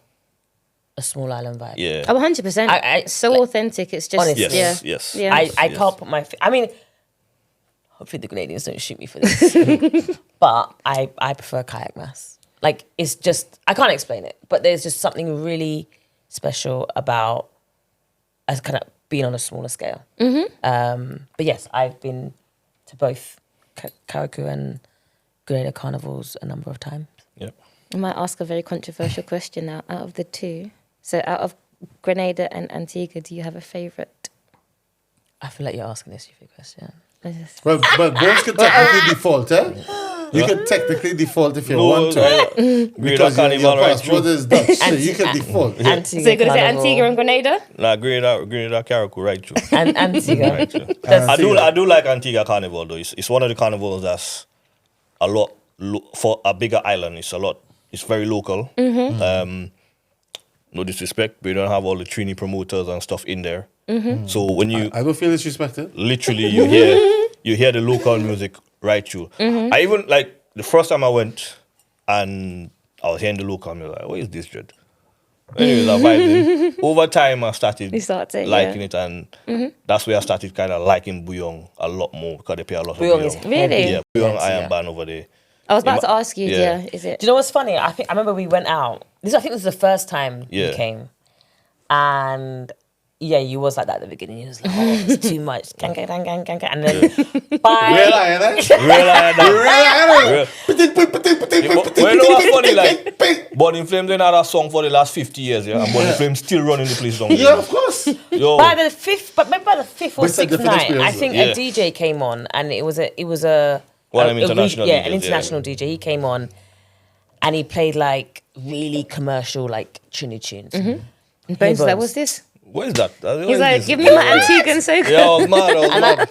a small island vibe. Yeah. Oh, 100%. I- so like, authentic. It's just, honestly. yeah. Yes. Yeah. I Yes. can't put my. I mean, hopefully the Canadians don't shoot me for this, but I prefer kayak mass. Like it's just I can't explain it, but there's just something really special about as kind of being on a smaller scale. But yes, I've been to both Carriacou and Grenada carnivals a number of times. Yeah. I might ask a very controversial question now. Out of the two, so out of Grenada and Antigua, do you have a favourite? I feel like you're asking this stupid question. Well, but both can technically default, eh? You can technically default if you want to. Grenada Because your Carnival right passport through. is Dutch, so you can default. Yeah. Antigua So you're going to say Carnival Antigua and Grenada? Nah, Grenada Carriacou right through. and Antigua. Right through. Antigua. I do like Antigua Carnival though. It's one of the carnivals that's a lot for a bigger island. It's very local. No disrespect, but you don't have all the Trini promoters and stuff in there. So when you I don't feel disrespected. literally you hear the local music right through. I even like the first time I went and I was hearing the local music, like, what is this dread? Anyways, I vibed in. Over time I started You started, liking yeah. it, and that's where I started kind of liking Bouillon a lot more because they play a lot of Bouillon is Bouillon. Really? Yeah, Bouillon Yeah. Iron Band over there. I was about Yeah, to ask you, yeah. yeah, is it? Do you know what's funny? I remember we went out. I think this was the first time Yeah. you came, and yeah, you was like that at the beginning. You was like, oh, it's too much, gang, gang, gang, gang, gang, gang. And then Real by iron, eh? Real Iron Band. Real iron. Real- Well, you know what's funny? Like, Bonnie Flames ain't had a song for the last 50 years, yeah? And Bonnie Flames still running the place down there. Yeah, of course. Yo, by the fifth, but maybe by the fifth or But it's a sixth different night, I experience, think though. a Yeah. DJ came on, and it was a One of them international an DJs, international DJ. He came on, and he played like really commercial like Trini tunes. And Bones was like, Bones. what's this? what is that? He's like, give me my Antigua and Soca. Yeah, I was mad.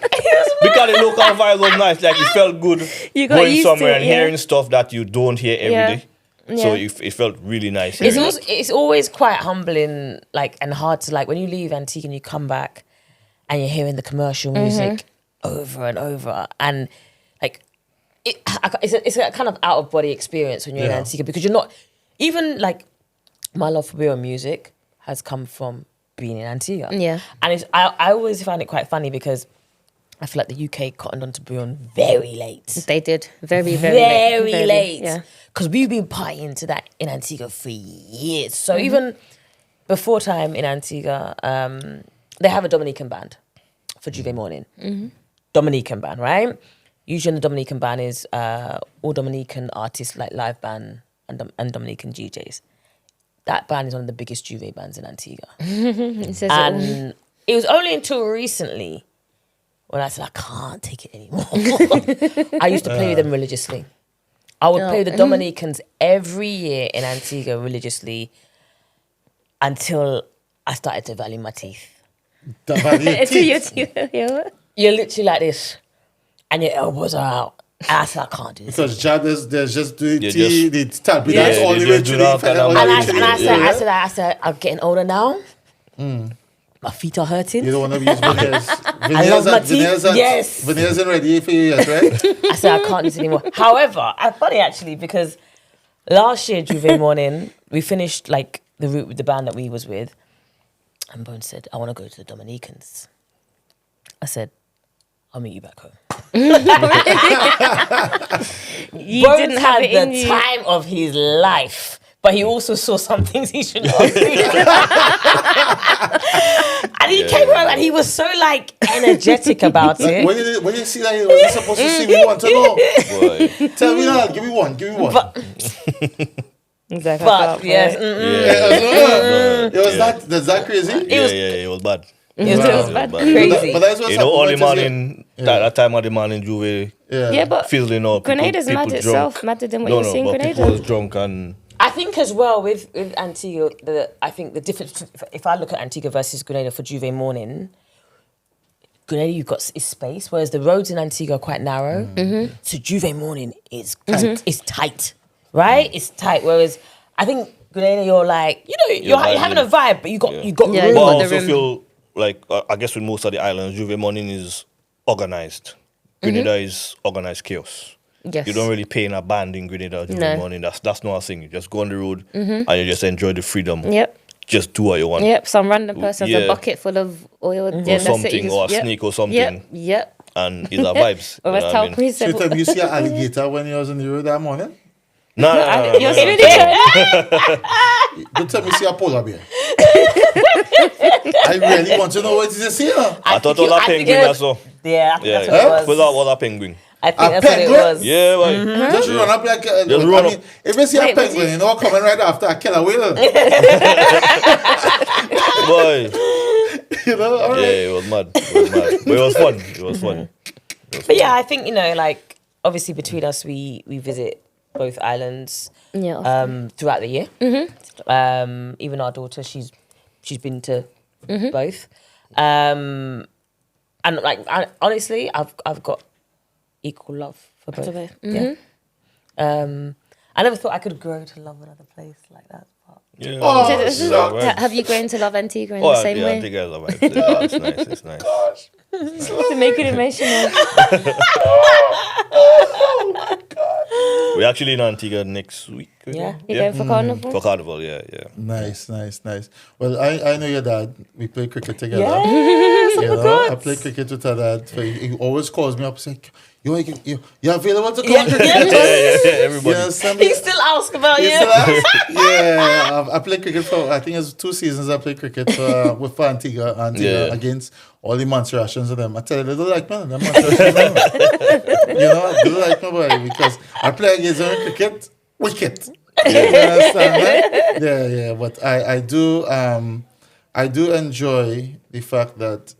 Because the local vibe was nice. Like, it felt good You got going used to somewhere it, and yeah. hearing stuff that you don't hear every Yeah. day. So Yeah. it felt really nice. It's hearing also, that. it's always quite humbling, like, and hard to like when you leave Antigua and you come back, and you're hearing the commercial music over and over, and like it's a kind of out of body experience when you're in Yeah. Antigua because you're not even like my love for Bouillon music has come from being in Antigua. Yeah. And I always find it quite funny because I feel like the UK cottoned onto Bouillon very late. They did. Very, very late. Very late. Yeah. Because we've been partying to that in Antigua for years. So even before time in Antigua, they have a Dominican band for Juve Morning. Dominican band, right? Usually in the Dominican band is all Dominican artists like live band and Dominican DJs. That band is one of the biggest Juve bands in Antigua. It says it all. And it was only until recently when I said, I can't take it anymore. I used to play with them religiously. I would play with the Dominicans every year in Antigua religiously until I started to value my teeth. It's your teeth. Yeah. You're literally like this, and your elbows are out. And I said, I can't do this. Because Jad there's just the Yeah, tea, the tap, Yeah, that's all they the way just to do the that kind of- all the And way I, to and the- I said, yeah. I said, I'm getting older now. My feet are hurting. You don't want to use veneers. love my teeth. Yes. Veneers ain't ready for you yet, right? I said, I can't do this anymore. However, it's funny actually because last year, Juve Morning, we finished like the route with the band that we was with. And Bones said, I want to go to the Dominicans. I said, I'll meet you back home. You Bones didn't have had it in the you. time of his life, but he also saw some things he should not see. And he came home and he was so like energetic about Like, it. when you see that he wasn't supposed to see, we want to know. Boy. Tell me now, give me one. Exactly. But yes, It was that crazy? It was bad. it was bad. crazy. But that's what's You know, all the happening. morning, that time of the morning, Juve Yeah, but fizzling up. Grenada's mad people itself, drunk. madder than what No, you see in but people Grenada. was drunk and I think as well with Antigua, I think the difference, if I look at Antigua versus Grenada for Juve morning, Grenada you've got is space, whereas the roads in Antigua are quite narrow. So Juve morning is tight, right? It's tight. Whereas I think Grenada you're like, you're having a vibe, but you got Yeah, But you I got the also room. feel like, I guess with most of the islands, Juve morning is organized. Grenada is organized chaos. Yes. You don't really pay in a band in Grenada Juve No. morning. That's not a thing. You just go on the road and you just enjoy the freedom. Yep. Just do what you want. Yep. Some random person has Yeah. a bucket full of oil. Or Yeah, that's it. something, You or a just- sneak or something. Yep. And it's our vibes. Or you as know what I Tal mean? Chris So said. you tell me you see an alligator when you was on the road that morning? No. You're really good. Don't tell me you see a polar bear. I really want to know what it is you see. I thought all that penguin I saw. Yeah, I think Yeah, that's what it was. Without all that penguin. I think A that's what it penguin? was. Yeah, boy. Just run up like Just I run mean, if you see Wait, a was penguin, you know, coming right after a killer whale. Boy. You know, all Yeah, right. it was mad. But it was fun. It was fun. But yeah, I think, like, obviously between us, we visit both islands Yeah. often. throughout the year. Even our daughter, she's been to both. And like, honestly, I've got equal love for both. To both. Yeah. I never thought I could grow to love another place like that. But Yeah. Oh, So this is- so- have you grown to love Antigua in the same yeah, way? I think it's a vibe. Yeah, it's nice. It's nice. To make it emotional. We're actually in Antigua next week. Yeah. You're going for carnival? For carnival, yeah. Nice. Well, I know your dad. We play cricket together. Yes, You know, I play cricket with her dad. So he always calls me up and says, you're available to come on cricket? You Everybody. understand me? He still asks about You you. still ask? Yeah, I played cricket for, I think it's 2 seasons I played cricket with Antigua Yeah. against all the Montserratians and them. I tell you, they don't like me. Them Montserratians, you know, they don't like nobody because I play against them in cricket, wicket. You understand, right? Yeah, but I do enjoy the fact that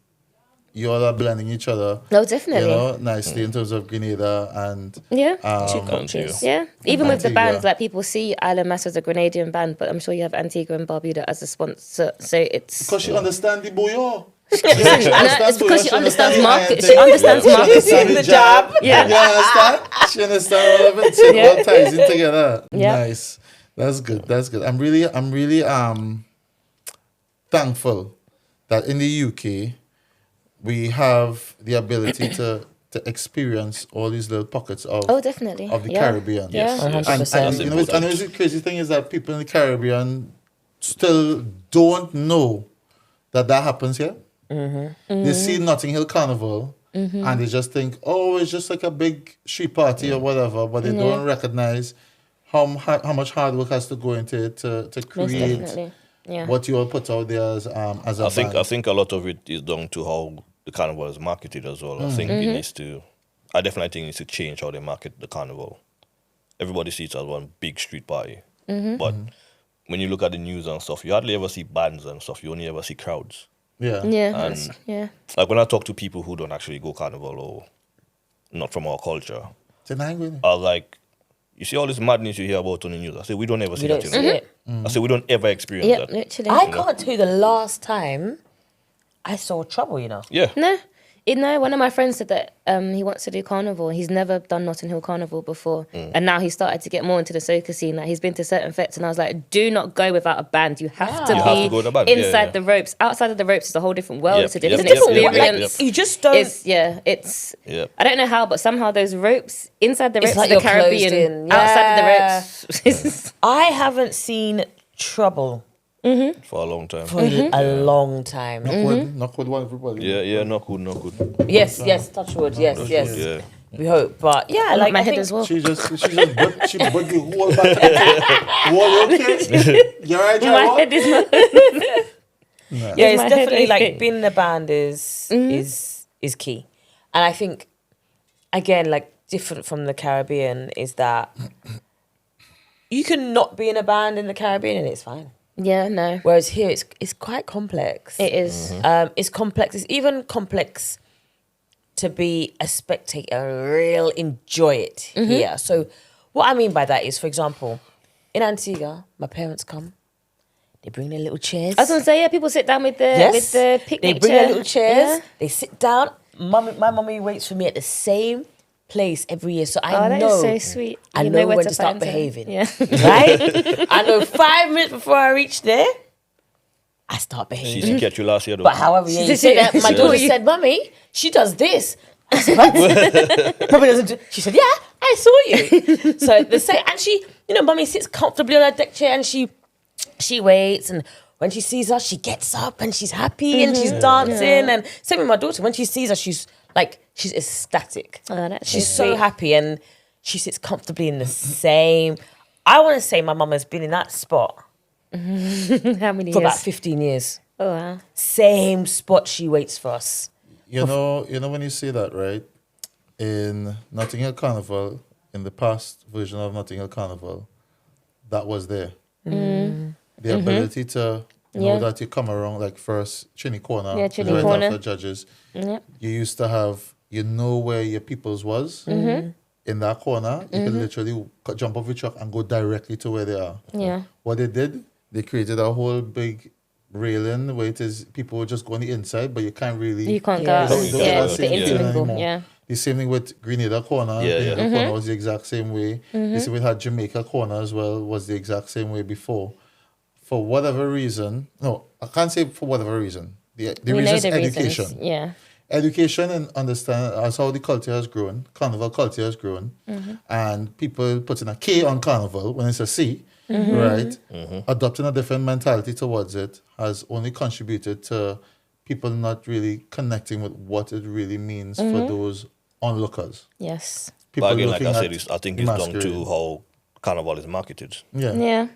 you all are blending each other. No, definitely. You know, nicely in terms of Grenada and Yeah. Two cultures. Yeah, even with the Antigua. bands, like people see Island Mass as a Grenadian band, but I'm sure you have Antigua and Barbuda as a sponsor. So it's because she understands the bouillon. no, it's because she understands market. She Yeah. understands She marketing. understands the job. Yeah. You understand? She understands all of it. So it all ties in together. Yeah. Nice. That's good. I'm really thankful that in the UK we have the ability to experience all these little pockets of Oh, definitely. of the Yeah. Caribbean. Yeah. 100%. And you know, the crazy thing is that people in the Caribbean still don't know that happens here. They see Notting Hill Carnival and they just think, oh, it's just like a big street party or whatever, but they don't recognize how much hard work has to go into it to Most create definitely. Yeah. what you all put out there as a I band. think a lot of it is down to how the carnival is marketed as well. I think it needs to. I definitely think it needs to change how they market the carnival. Everybody sees it as one big street party, but when you look at the news and stuff, you hardly ever see bands and stuff. You only ever see crowds. Yeah. Yeah. And- that's- yeah. Like when I talk to people who don't actually go carnival or not from our culture, It's an angry. are like, you see all this madness you hear about on the news. I say we don't ever see We that. don't You see know? it. I say we don't ever experience Yep, that. literally. I can't tell you the last time I saw trouble, Yeah. No, one of my friends said that he wants to do carnival. He's never done Notting Hill Carnival before, and now he started to get more into the soca scene. Like he's been to certain fets, and I was like, "Do not go without a band. You have to You be have to go with a band. Yeah, inside yeah. the ropes. Outside of the ropes is a whole different world. Yep, It's a yep, different yep, yep, experience. yep. You just don't. It's. Yep. I don't know how, but somehow those ropes inside the ropes like of the you're closed Caribbean, in. outside Yeah. of the ropes. I haven't seen trouble for a long time. For a long time. Knock wood one, everybody. Yeah, not good. Yes, touch wood. Yes. Yeah. We hope, but yeah, like my I head think as well. She but the whole back. Wall, okay? You alright, My Jawa? head is not. yeah, it's my head definitely okay? like being in a band is key, and I think again like different from the Caribbean is that you can not be in a band in the Caribbean and it's fine. Yeah, no. Whereas here it's quite complex. It is. It's complex. It's even complex to be a spectator and real enjoy it here. So what I mean by that is, for example, in Antigua, my parents come. They bring their little chairs. I was gonna say, yeah, people sit down with the picnic They bring chair. their little chairs. Yeah. They sit down. My mummy waits for me at the same place every year, so I Oh, that know. is so sweet. I You know where when to start find her. behaving. Yeah. Right? I know 5 minutes before I reach there, I start behaving. She catch you last year though. But however, yeah, you She say did. that. My She daughter did. said, "Mummy, she does this." I said, "What?" Mummy doesn't do. She said, "Yeah, I saw you." So the same, and she, Mummy sits comfortably on her deck chair and she waits, and when she sees us, she gets up and she's happy and she's dancing. And same with my daughter. When she sees us, she's ecstatic. Oh, that's She's so so sweet. happy and she sits comfortably in the same. I want to say my mum has been in that spot How many for years? about 15 years. Oh wow. Same spot she waits for us. You know when you say that, right? In Notting Hill Carnival, in the past version of Notting Hill Carnival, that was there. The ability to know that you come around like first Trini Corner, Yeah, is Trini right Corner. after judges. Yep. You used to have where your people's was in that corner. You could literally jump off your truck and go directly to where they are. Yeah. What they did, they created a whole big railing where it is people would just go on the inside, but you can't really. You can't Yeah. go. Don't- don't Yeah, get that the same feeling intermingle. anymore. Yeah. The same thing with Grenada Corner. Yeah, Grenada yeah. Corner was the exact same way. The same way it had Jamaica Corner as well, was the exact same way before. For whatever reason, no, I can't say for whatever reason. The We reason know is the education. reasons. Yeah. Education and understand as how the culture has grown, carnival culture has grown, and people putting a K on carnival when it's a C, right? Adopting a different mentality towards it has only contributed to people not really connecting with what it really means for those onlookers. Yes. People But again, like looking I said, at I think it's down masquerade. to how Carnival is marketed. Yeah. Yeah.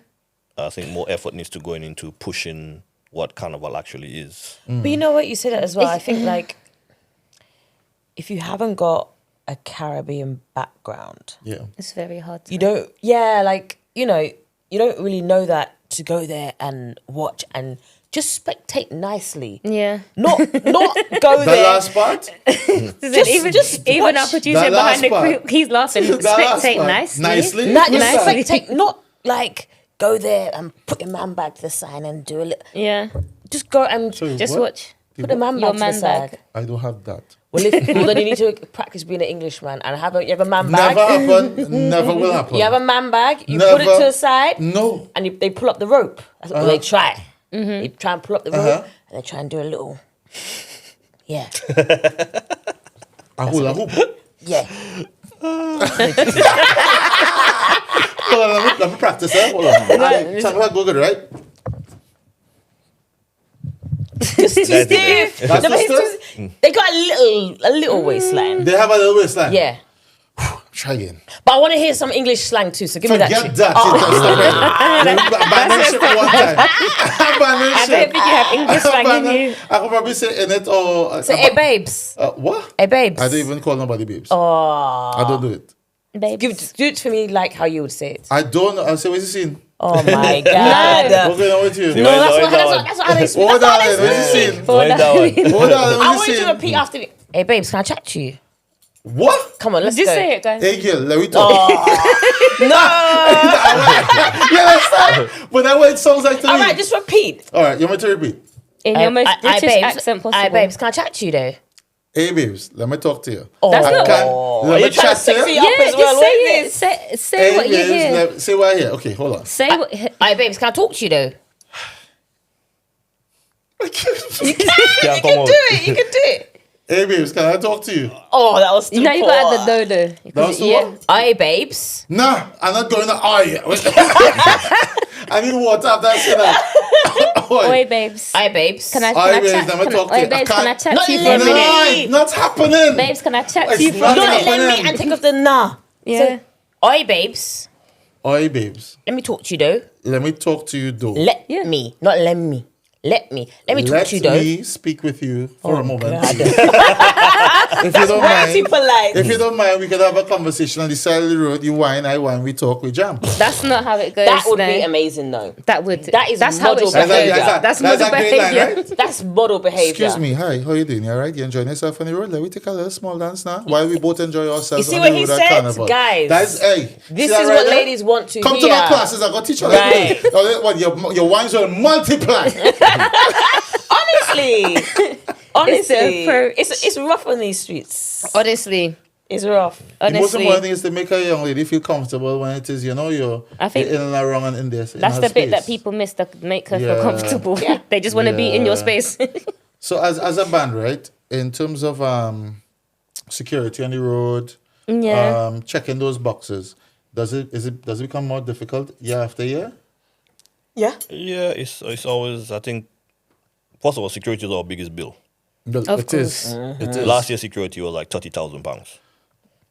I think more effort needs to go into pushing what Carnival actually is. But you know what? You say that as well. I think like if you haven't got a Caribbean background, Yeah. It's very hard. To you don't. Yeah, like you don't really know that to go there and watch and just spectate nicely. Yeah. Not go The there. last part, Even our producer that behind the last crew, part. he's laughing. That last Spectate part. nicely. Nicely? Not just Nicely. spectate. Not like go there and put your man bag to the side and do a little. Yeah. Just go and Sorry, Just what? watch. put the man Your bag to the man side. bag. I don't have that. Well, then you need to practice being an Englishman and you have a man bag. Never happen. Never will happen. You have a man bag. You put it Never. to the side. No. And they pull up the rope. That's what they try. They try and pull up the rope and they try and do a little. Yeah. A hula hoop. Yeah. Hold on, let me practice. Hold on. Tell me how go good, right? Just too That's stiff. That's No, but too it's too- They got a little waistline. They have a little waistline. Yeah. Try again. But I want to hear some English slang too, so give me that. Forget shit. that. Abandon shit one time. Abandon I shit. don't think you have English slang in you. I could probably say in it or. Say, hey, babes. What? Hey, babes. I don't even call nobody babes. Oh. I don't do it. Babes. Do it for me like how you would say it. I don't know. I say, what's the scene? Oh my God. What's going on with you? No, that's what they speak. Hold That's on. how they What's speak. the scene? Where's that one? Hold on. I What's want the you to scene? repeat after me. Hey, babes, can I chat to you? What? Come on, let's Just go. say it, guys. Hey, girl, let me talk. No. You understand? But that way it sounds like to me. All right, just repeat. All right, you want me to repeat? In your most British babes, accent possible. Hey, babes, can I chat to you though? Hey, babes, let me talk to you. That's I not can't. Are Let you me trying chat to to sexy you. up Yeah, as just well? say What it. is this? Say Hey, what you babes, hear. say what I hear. Okay, hold on. Say what. Hey, babes, can I talk to you though? Can't You come can out. do it. You can do it. Hey, babes, can I talk to you? Oh, that was too No, you poor. got to add the though. That was the Yeah. one? Hey, babes. Nah, I'm not going to. Oh, yeah. I need water after I say that. Oi, babes. Hi, babes. Can I Oi, babes, chat? let me Can talk to I, oi, you. I babes, can I can't- chat Not to you for a let me- minute? No, not happening. Babes, can I chat to It's you for a not Not minute? happening. let me and take off the nah. Yeah. So, oi, babes. Oi, babes. Let me talk to you though. Let me talk to you, though. Let me, not let me. Let me talk Let to you though. me speak with you for a moment. God. If you don't Way too mind, polite. if you don't mind, we could have a conversation on the side of the road. You whine, I whine, we talk, we jam. That's not how it goes. That would no. be amazing though. That would. That is That's how it model should behavior. go. That's That's a model great line, behavior. right? That's model behavior. Excuse me, hi, how you doing? You alright? You enjoying yourself on the road? Let me take a little small dance now. While we both enjoy ourselves You see on what the he road at said, Carnival. guys? That's, hey. This see that is right what there? ladies want to Come hear. to my classes, I got teach you. Right. What, your wines will multiply. Honestly, honestly, approach. it's rough on these streets. Honestly. It's rough. The most Honestly. important thing is to make a young lady feel comfortable when it is, you're I think in and around and in this. That's the bit that people miss that make her feel Yeah. comfortable. They just want to be in your Yeah. space. So as a band, right, in terms of security on the road, checking those boxes, does it become more difficult year after year? Yeah. Yeah, it's always, I think, first of all, security is our biggest bill. Well, Of it is. course. It is. Last year, security was like £30,000.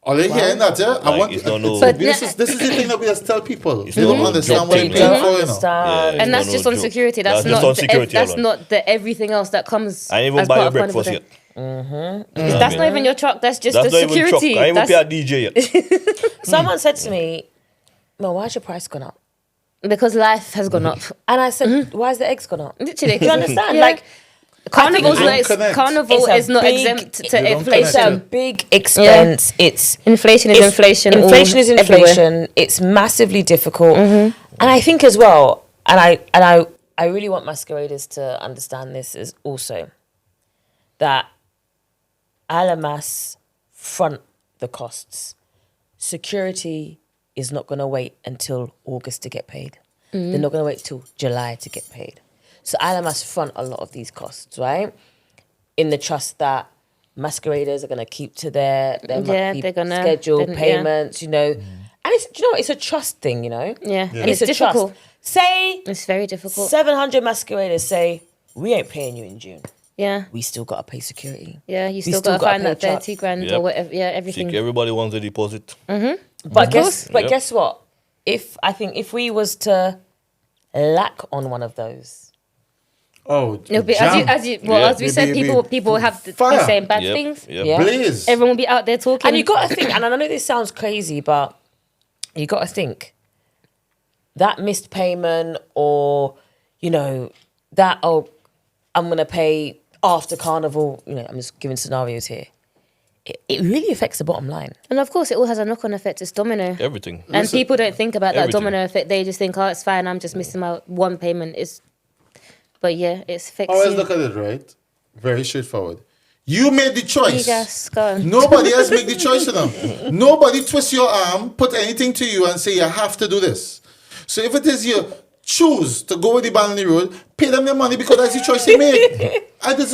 Are they hearing that? Yeah, I Like, want. it's not no- But this is the thing that we just tell people. It's They not don't no understand joke what thing, you're paying like- for. Understand. Yeah, And that's no just on joke. security. That's That's just not on security that's alone. not the everything else that comes. I ain't even as buy part your of Carnival breakfast Day. yet. That's not even your truck. That's just That's the not even truck. security. I ain't even That's pay a DJ yet. Someone said to me, "Well, why's your price gone up?" because life has gone up. And I said, "Why's the eggs gone up?" Literally, Do you understand? Yeah. Like, Carnival's They don't not connect. Carnival It's a is not big- exempt They to don't inflation. it's a connect. big expense. It's Inflation is it's- inflation. Inflation is everywhere. inflation. It's massively difficult, and I think as well. And I really want masqueraders to understand this is also that Alamas front the costs. Security is not going to wait until August to get paid. They're not going to wait till July to get paid. So Alamas front a lot of these costs, right? In the trust that masqueraders are going to keep to their Yeah, monthly they're gonna- scheduled then- yeah. payments, And it's, it's a trust thing, Yeah. And it's, a difficult. trust. Say It's very difficult. 700 masqueraders say, we ain't paying you in June. Yeah. We still got to pay security. Yeah, you We still got to gotta find pay that truck. 30 grand Yep. or whatever. Yeah, everything. Everybody wants a deposit. But Yep. guess what? If we was to lack on one of those, Oh, No, but jam. as we Maybe- said, people have to be Fire. saying bad Yep, things. yep. Yeah. Blaze. Everyone will be out there talking. and you got to think, and I know this sounds crazy, but you got to think that missed payment or, that, I'm going to pay after Carnival, I'm just giving scenarios here. It really affects the bottom line. And of course, it all has a knock-on effect. It's domino. Everything. And people don't think about that Everything. domino effect. They just think, oh, it's fine. I'm just missing out one payment. But yeah, it affects Always you. look at it, right? Very straightforward. You made the choice. Yes, go on. Nobody else make the choice to them. Nobody twist your arm, put anything to you and say you have to do this. So if it is you choose to go with the band on the road, pay them their money because that's the choice they make. That's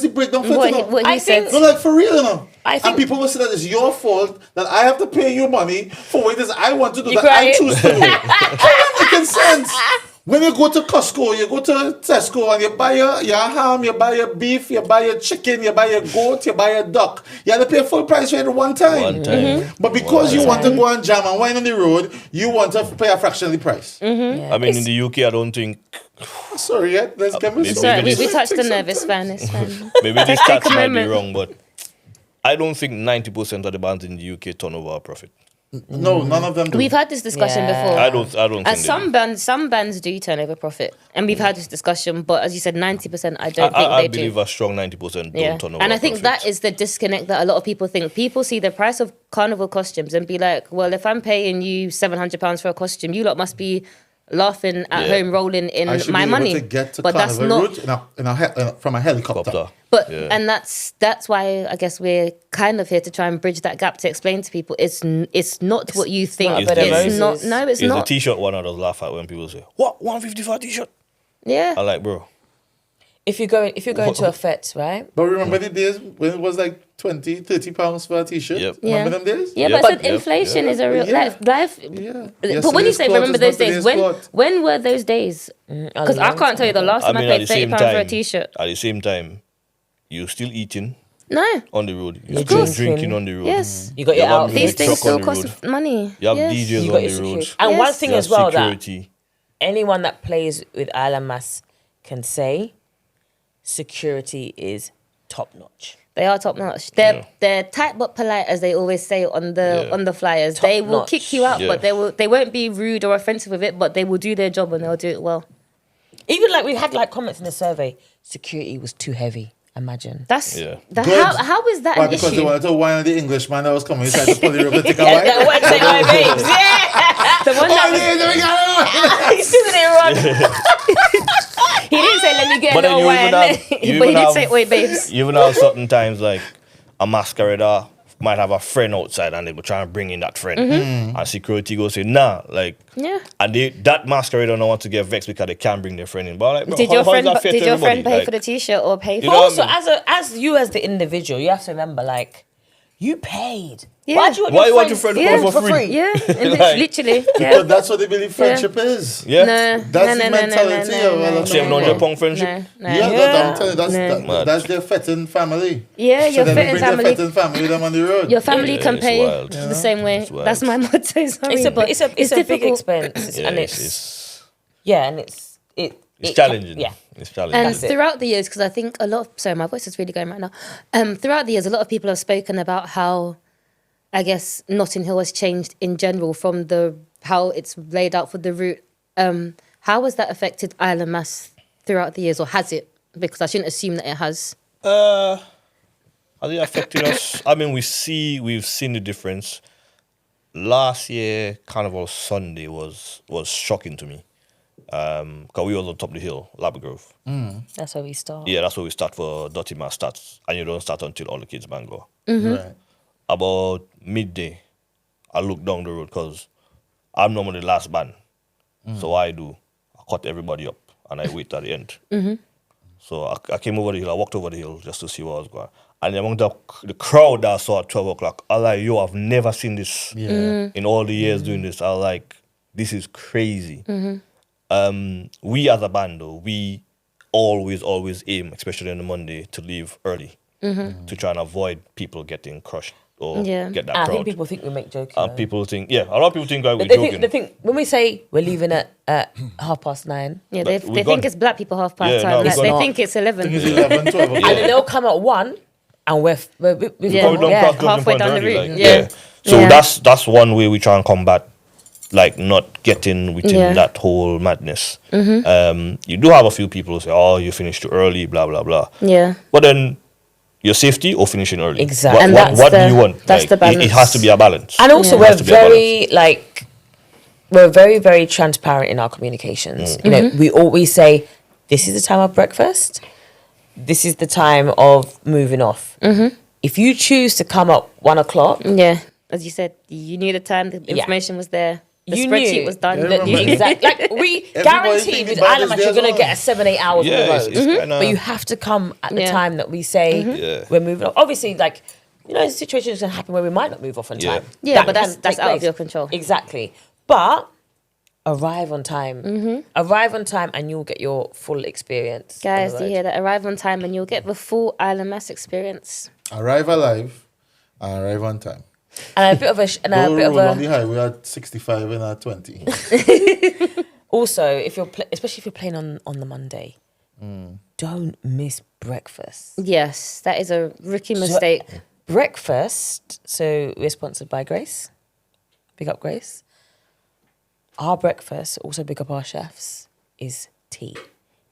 the breakdown for it, What he I said. think- No, like for real, I and think- people will say that it's your fault that I have to pay you money for what it is I want to do You that I crying? choose to do. How that making sense? When you go to Costco, you go to Tesco and you buy your ham, you buy your beef, you buy your chicken, you buy your goat, you buy your duck. You have to pay full price for it one time. One time. But because you want to go and jam and wine on the road, you want to pay a fraction of the price. Yeah. I mean, in the UK, I don't think Sorry, yeah, let's get me maybe some- Sorry, we this- touched the take some nerve. It's fine. It's fine. maybe these stats a might be moment. wrong, but I don't think 90% of the bands in the UK turn over a profit. No, none of them do. We've had this discussion Yeah. before. I don't And think they do. some bands do turn over profit, and we've had this discussion. But as you said, 90%, I don't think I they believe do. a strong 90% don't Yeah, turn over and a I think profit. that is the disconnect that a lot of people think. People see the price of carnival costumes and be like, "Well, if I'm paying you £700 for a costume, you lot must be laughing at Yeah. home, rolling in I should my be money." able to get to but that's Carnival not. route from a helicopter. Copter. But Yeah. and that's why I guess we're kind of here to try and bridge that gap to explain to people it's not what you think. not a bed of It's not. roses. No, it's It's the not. t-shirt one I just laugh at when people say, what, 150 for a t-shirt? Yeah. I'm like, bro, if you're going to a fete, right? But remember the days when it was like 20, 30 pounds for a t-shirt? Yep. Remember them days? Yeah, Yep. but I said Yep. inflation Yep. is a real Yeah. life. Yeah. But when you Yesterday's say cloth remember is those not days, today's when cloth. when were those days? Because I can't tell you the last time I paid £30 for a t-shirt. At the same time, you're still eating No. on the road. You're Of still course. drinking on the road. Yes. You got You your have outfit. These music things truck on still the cost road. money. You have Yes. DJs You on got the your road. security. And one Yes. thing You as have well that security. anyone that plays with Island Mass can say, security is top notch. They are top notch. They're tight but polite, as they always say on the flyers. Top they will notch. kick you out, Yeah. but they won't be rude or offensive with it. But they will do their job and they'll do it well. Even like we had like comments in the survey, security was too heavy. Imagine. That's Yeah. the, Good. how is that Why? an Because issue? they wanted to whine at the Englishman that was coming inside the pulley room to take a Yeah, wine. that one say, "Oi, babes." Yeah. The one Oh, that yeah, there we go. He's doing it wrong. he didn't say, "Let me get But a then little you wine," even have- but you he even did have- say, "Wait, babes." You even have certain times like a masquerader might have a friend outside and they will try and bring in that friend. And security goes say, nah, like, Yeah. and that masquerader don't want to get vexed because they can't bring their friend in. But like, bro, Did how your is friend? that fair Did to your everybody? friend pay Like, for the t-shirt or pay you for? know what Also, I mean? as you as the individual, you have to remember, like, you paid. Yeah. Why do you want Why your you want your friend friend to Yeah. come for free? Yeah, and Like- literally. But Yeah. that's what they believe friendship is. Yeah. No, That's the mentality of a lot of £700 friendship. No. Yeah, I'm telling you, No. that's their fetting family. Yeah, So your then they fitting bring their family. fetting family with them on the road. Your family Yeah, can it's pay wild. the same way. It's wild. That's my motto. Sorry, It's a but it's a big difficult. expense, Yeah, and it's it's challenging. Yeah, It's challenging. And That's it. throughout the years, because I think a lot of, sorry, my voice is really going right now. Throughout the years, a lot of people have spoken about how, I guess, Notting Hill has changed in general from how it's laid out for the route. How has that affected Island Mass throughout the years, or has it? Because I shouldn't assume that it has. Has it affected us? I mean, we've seen the difference. Last year, Carnival Sunday was shocking to me. Because we was on top of the hill, Labgrove. that's where we start. Yeah, that's where we start for Dirty Mass starts. And you don't start until all the kids band go. Right. About midday, I look down the road because I'm normally the last band. So what I do, I cut everybody up and I wait at the end. So I came over the hill, I walked over the hill just to see what was going on. And among the crowd that I saw at 12 o'clock, I was like, yo, I've never seen this in all the years doing this. I was like, this is crazy. We as a band, though, we always aim, especially on the Monday, to leave early to try and avoid people getting crushed or Yeah. get that I crowd. think people think we make jokes. And people think, a lot of people think we're They joking. think when we say we're leaving at 9:30, Yeah, But they we've think gone. it's black people half past Yeah, time. no, Like, we've they gone. think it's 11. I think it's 11, 12 o'clock. and then they'll come at 1, and we've Yeah. Probably don't yeah, cross judging halfway point down the already, route. like, Yeah. So Yeah. that's one way we try and combat, like, not getting within Yeah. that whole madness. You do have a few people who say, "Oh, you finished too early," blah blah blah. Yeah. But then, your safety or finishing early. Exactly. What, And what, that's what the- do you want? that's the It has balance. to be a balance. And also, Yeah. Has we're to be a balance. very we're very transparent in our communications. You know, we always say, "This is the time of breakfast. This is the time of moving off." If you choose to come at 1:00, Yeah. As you said, you knew the time, the information was there. The You spreadsheet knew was done. Yeah, that you remember. exactly like we Everybody guaranteed think with the band Island is Mass there you're gonna as get well. a 7-8 hours Yeah, on the it's road, kinda- but you have to come at the Yeah. time that we say Yeah. we're moving off. Obviously, like, you know, situations can happen where we might not move off on Yeah. time. Yeah, That but that's can take out of place. your control. Exactly, but arrive on time. Arrive on time, and you'll get your full experience. on Guys, the do you road. hear that? Arrive on time and you'll get the full Island Mass experience. Arrive alive and arrive on time. And a bit of a Don't roll on the highway at 65 and at 20. also, if you're especially if you're playing on the Monday, don't miss breakfast. Yes, that is a rookie mistake. Breakfast. So we're sponsored by Grace. Big up Grace. Our breakfast, also big up our chefs, is tea.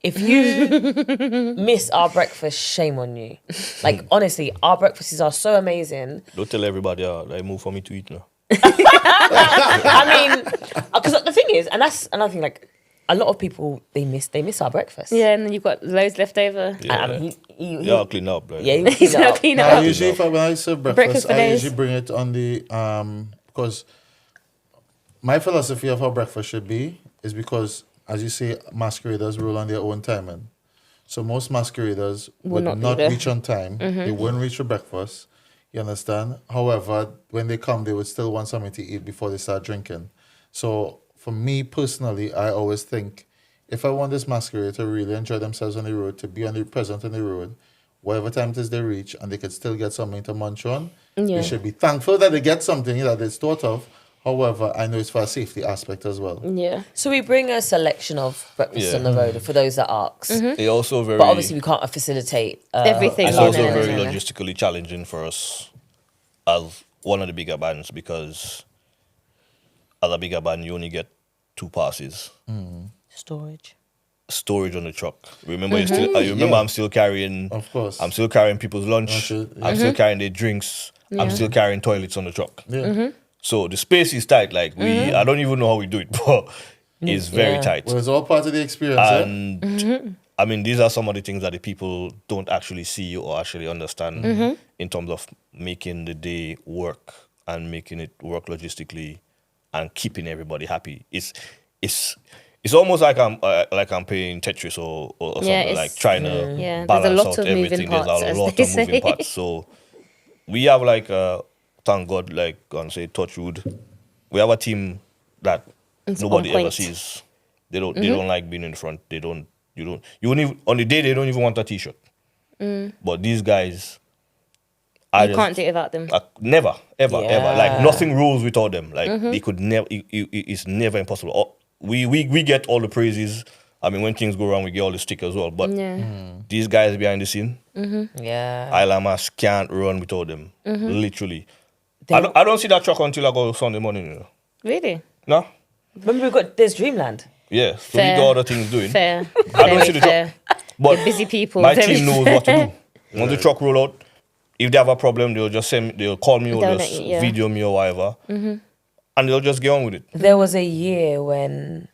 If you miss our breakfast, shame on you. Like, honestly, our breakfasts are so amazing. Don't tell everybody, like, move for me to eat now. I mean, because the thing is, and that's another thing, like, a lot of people, they miss our breakfast. Yeah, and then you've got loads left over. Yeah. I mean, he Yeah, I'll clean up. Like, yeah, he He's clean it not up. clean Now, up. usually when I serve Breakfast breakfast, for I days. usually bring it on the, because my philosophy of how breakfast should be is because, as you say, masqueraders roll on their own timing. So most masqueraders Will would not be not there. reach on time. They wouldn't reach for breakfast. You understand? However, when they come, they would still want something to eat before they start drinking. So for me personally, I always think if I want this masquerade to really enjoy themselves on the road, to be present on the road, whatever time it is they reach, and they can still get something to munch on, Yeah. they should be thankful that they get something that it's thought of. However, I know it's for a safety aspect as well. Yeah. So we bring a selection of breakfast Yeah. on the road for those that ask. It also very. But obviously we can't facilitate Everything. It's No, also no, no, very no, no. logistically challenging for us as one of the bigger bands because as a bigger band, you only get 2 passes. Storage on the truck. Remember, Yeah. I'm still carrying. Of course. I'm still carrying people's lunch. Lunches, yeah. I'm still carrying their drinks. I'm Yeah. still carrying toilets on the truck. Yeah. So the space is tight. Like I don't even know how we do it, but it's very Yeah. tight. Well, it's all part of the experience. Eh? And I mean, these are some of the things that the people don't actually see or actually understand in terms of making the day work and making it work logistically and keeping everybody happy. It's almost like I'm playing Tetris or Yeah, something, it's- like trying to Yeah, there's a balance lot out of moving everything. parts, There's a as lot they of moving say. parts. So we have like thank God, like on say touch wood, we have a team that It's nobody on ever point. sees. They don't like being in front. You won't even, on the day they don't even want a t-shirt. But these guys, You can't do it without them. never, ever, Yeah. ever. Like nothing rolls without them. Like they could never. It's never impossible. We get all the praises. I mean, when things go wrong, we get all the stick as well. But Yeah. these guys behind the scene, Yeah. Ilamas can't run without them. Literally, I don't see that truck until I go Sunday morning. You know? Really? No, Remember there's Dreamland. yeah. So Fair. we got other things doing. Fair. I don't Very see the fair. But You're busy people. my very team knows fair. what to do. Once the truck roll out, if they have a problem, they'll just they'll call me or They'll just let you- yeah. video me or whatever, and they'll just get on with it. There was a year when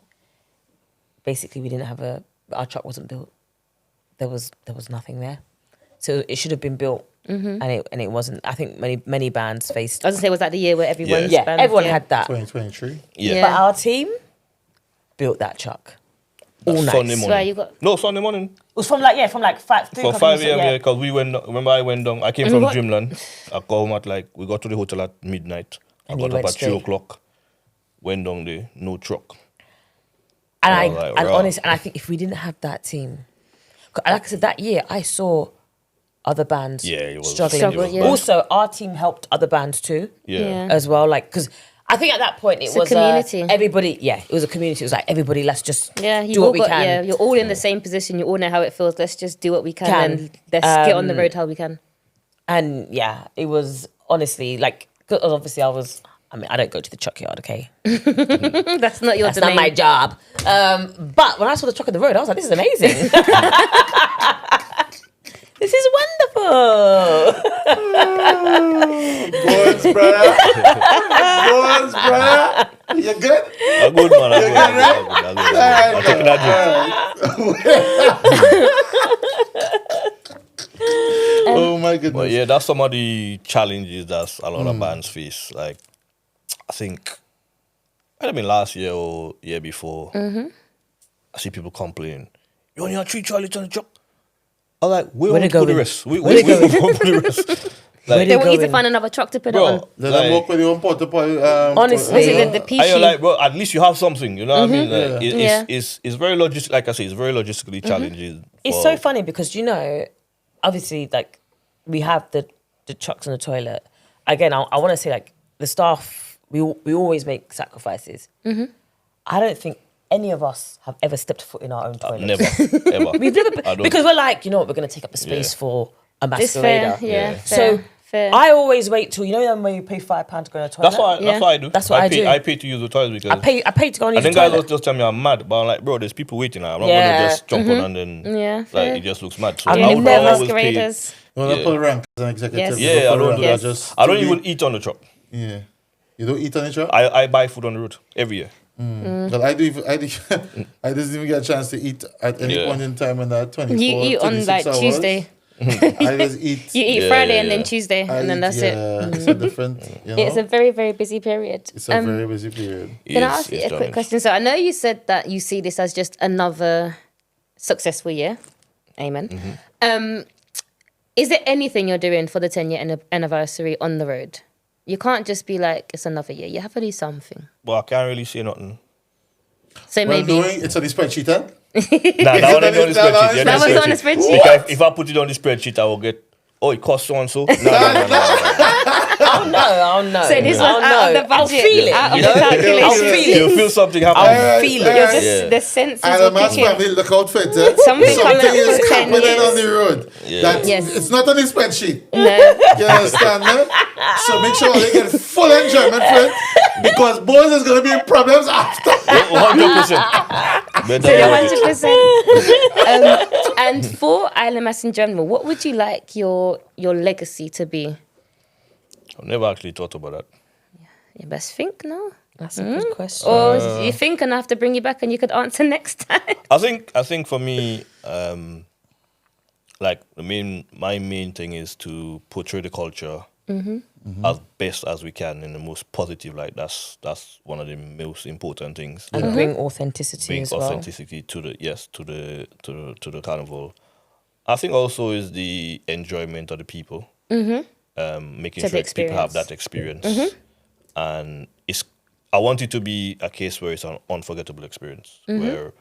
basically we didn't have our truck wasn't built. There was nothing there, so it should have been built, and it wasn't. I think many bands faced. I was gonna say, was that the year where everyone's Yeah, band- everyone yeah. had that, 2023. Yeah. Yeah. but our team built that truck all night. Sunday Swear morning. you got- No, Sunday morning. It was from like 5, 3 For o'clock 5 in the- a.m. Yeah, because we went. Remember, I went down. I came And from what- Dreamland. I got home at we got to the hotel at midnight. And I you got up went at 3 straight. o'clock. Went down there, no truck. And I was like, and raw. honest, and I think if we didn't have that team, 'cause like I said, that year I saw other bands Yeah, it was struggling. Struggle, yeah. Also, our team helped other bands too, Yeah. as well. Like, because I think at that point it It's a was community. everybody. Yeah, it was a community. It was like everybody. Let's just Yeah, you do all what we got, can. Yeah, you're all in the same position. You all know how it feels. Let's just do what we can, Can. and let's get on the road how we can. And yeah, it was honestly like, 'cause obviously I don't go to the truck yard, okay? That's not your That's domain. not my job. But when I saw the truck on the road, I was like, this is amazing. This is wonderful. Boys, brother. Boys, brother. You good? A good man. I'm taking that Oh my goodness. But yeah, that's some of the challenges that a lot of bands face. Like, I think, might have been last year or year before, I see people complain, you only have 3 trolleys on the truck. I'm like, we Where want they to put the going? rest. We Where they want to put the rest. Like, They want you to going? find another truck to put it bro, on. Let them like, walk with your porta potty. Honestly. Was it the and Pishi? you're like, bro, at least you have something. You know what I mean? Like, Yeah. it's very like I say, it's very logistically challenging. It's so funny because, obviously, like, we have the trucks in the toilet. Again, I want to say, like, the staff, we always make sacrifices. I don't think any of us have ever stepped foot in our own toilet. Never, ever. We've never I don't- because we're like, you know what, we're going to take up the space Yeah. for a It's fair. masquerader. Yeah. Yeah. Fair, So fair. I always wait till, when you pay £5 to go to the toilet. That's what Yeah. I do. That's what I pay, do. I pay to use the toilet because I pay to go and I use think the guys toilet. just tell me I'm mad, but I'm like, bro, there's people waiting now. I'm not Yeah. gonna just jump on and then Yeah, fair. like it just looks mad. So I've I would never- always pay. masqueraders. You want to Yeah. pull rank as an executive? Yes. You Yeah, I pull don't rank, do you that. just I don't to be- even eat on the truck. Yeah. You don't eat on the truck? I buy food on the road every year. But I didn't even get a chance to eat at any Yeah. point in time in that 24, You eat on 26 like hours. Tuesday. I just eat. You eat Yeah, Friday yeah, and then yeah. Tuesday, I and then eat, that's it. yeah, It's a different, It's a very, very busy period. it's a very busy period. Can I It's- ask you it's a quick challenge. question? So I know you said that you see this as just another successful year. Amen. Is there anything you're doing for the 10-year anniversary on the road? You can't just be like, it's another year. You have to do something. Well, I can't really say nothing. So Well, maybe... knowing it's on the spreadsheet, huh? Nah, that one ain't on the spreadsheet. Yeah, That was on the spreadsheet? Because if I put it on the spreadsheet, I will get, it costs so and so. No. Oh no. So this was out of the budget. I'll feel it. Out of You the know? calculation. I'll feel it. You'll feel something happen. I'll feel it. You're just, Yeah. the senses And will a man's kick in. family look out for it. Eh? Something coming up Something for is 10 happening on the years. road. Yeah. That Yes. It's not on the spreadsheet. No. You understand, man? So make sure they get full enjoyment for it. Because boys, there's going to be problems after. 100%. So you're 100%. And for Island Mass in general, what would you like your legacy to be? I've never actually thought about that. You best think, no? That's a good question. Or you think and I have to bring you back and you could answer next time? I think for me, like my main thing is to portray the culture as best as we can in the most positive light. That's one of the most important things. And bring authenticity Bring as well. authenticity to the carnival. I think also is the enjoyment of the people. Making So sure the people have experience. that experience, and I want it to be a case where it's an unforgettable experience. Where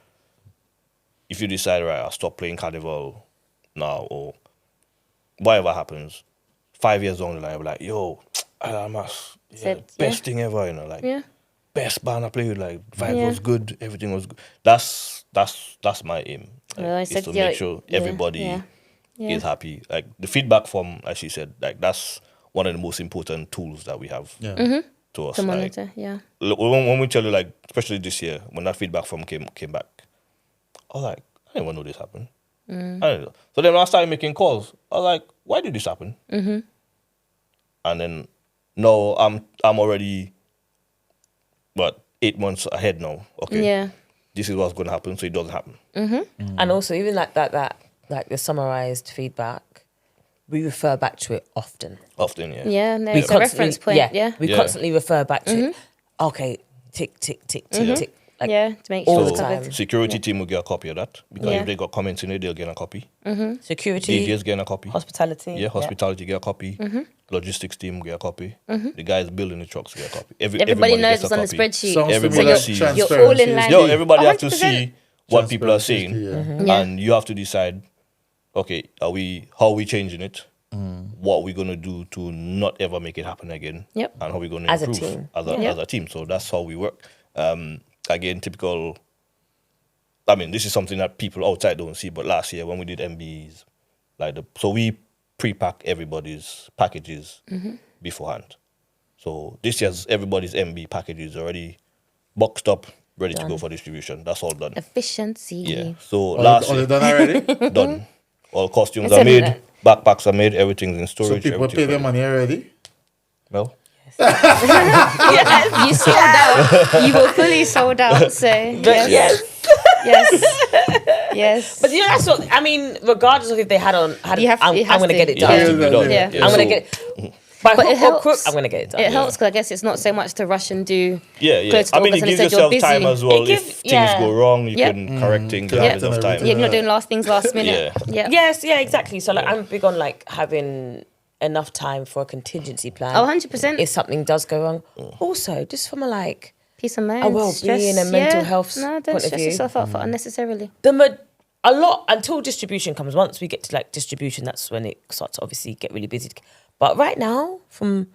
if you decide, right, I'll stop playing carnival now, or whatever happens, 5 years down the line, I'll be like, yo, best thing ever, you know, like best band I played with, like vibe was good, everything was good. That's my aim. Like, Well, I is said, to make sure everybody is happy. Like the feedback from, as she said, like that's one of the most important tools that we have to us. To Like, monitor, look, when we tell you, like, especially this year, when that feedback from came back, I was like, I didn't even know this happened. I didn't know. So then when I started making calls, I was like, why did this happen? And then no, I'm already 8 months ahead now. Okay. Yeah. This is what's gonna happen, so it doesn't happen. And also, even like that, like the summarized feedback, we refer back to it often. Often, yeah. Yeah, no, We it's a reference point. Yeah. We constantly refer back to it. Okay, tick, tick, tick, tick, tick. Like, Yeah, to make all sure the it's time. covered. Security team will get a copy of that because Yeah. if they got comments in it, they'll get a copy. security, DJs get a copy. hospitality. Yeah, hospitality get a copy. Logistics team get a copy. The guys building the trucks get a copy. Everybody knows gets it's a on the copy. spreadsheet. Sounds to me Everybody like sees. You're all in transparency line. is Yo, key. everybody have to 100%. see what people are Transparency is saying, key, Yeah. and you have to decide. Okay, how are we changing it? What are we gonna do to not ever make it happen again? Yep. And how are we gonna As a improve team. as a team? So that's how we work. Again, typical. I mean, this is something that people outside don't see. But last year when we did MBs, so we pre-pack everybody's packages beforehand. So this year's everybody's MB packages already boxed up, ready to go for distribution. That's all done. Efficiency. Yeah. So All last all year, done already? done. All costumes It's are a made, minute. backpacks are made, everything's in So storage. people pay everything's their ready. money already? Well, You sold out. You were fully sold out. So yes. But you know, that's what I mean. Regardless of if they had You have- I'm it has gonna to. get it it has done. to be done. Yeah. I'm gonna So- get it. By But hook it or crook, helps. I'm gonna get it done. It helps because I guess it's not so much to rush and do. Yeah. close to I mean, it August, and gives said you're yourself busy. time as well. It give- If things yeah. go wrong, you Yep. can correct things. You Yeah. have enough time. Yeah, you're not doing last things last minute. Yeah. Yes, yeah, exactly. So like, I'm big on like having enough time for a contingency plan. Oh, 100%. If something does go wrong. Also, just from a like Peace of mind. A well-being and mental health No, don't point of stress view. yourself out for unnecessarily. a lot until distribution comes. Once we get to like distribution, that's when it starts to obviously get really busy. But right now, I'm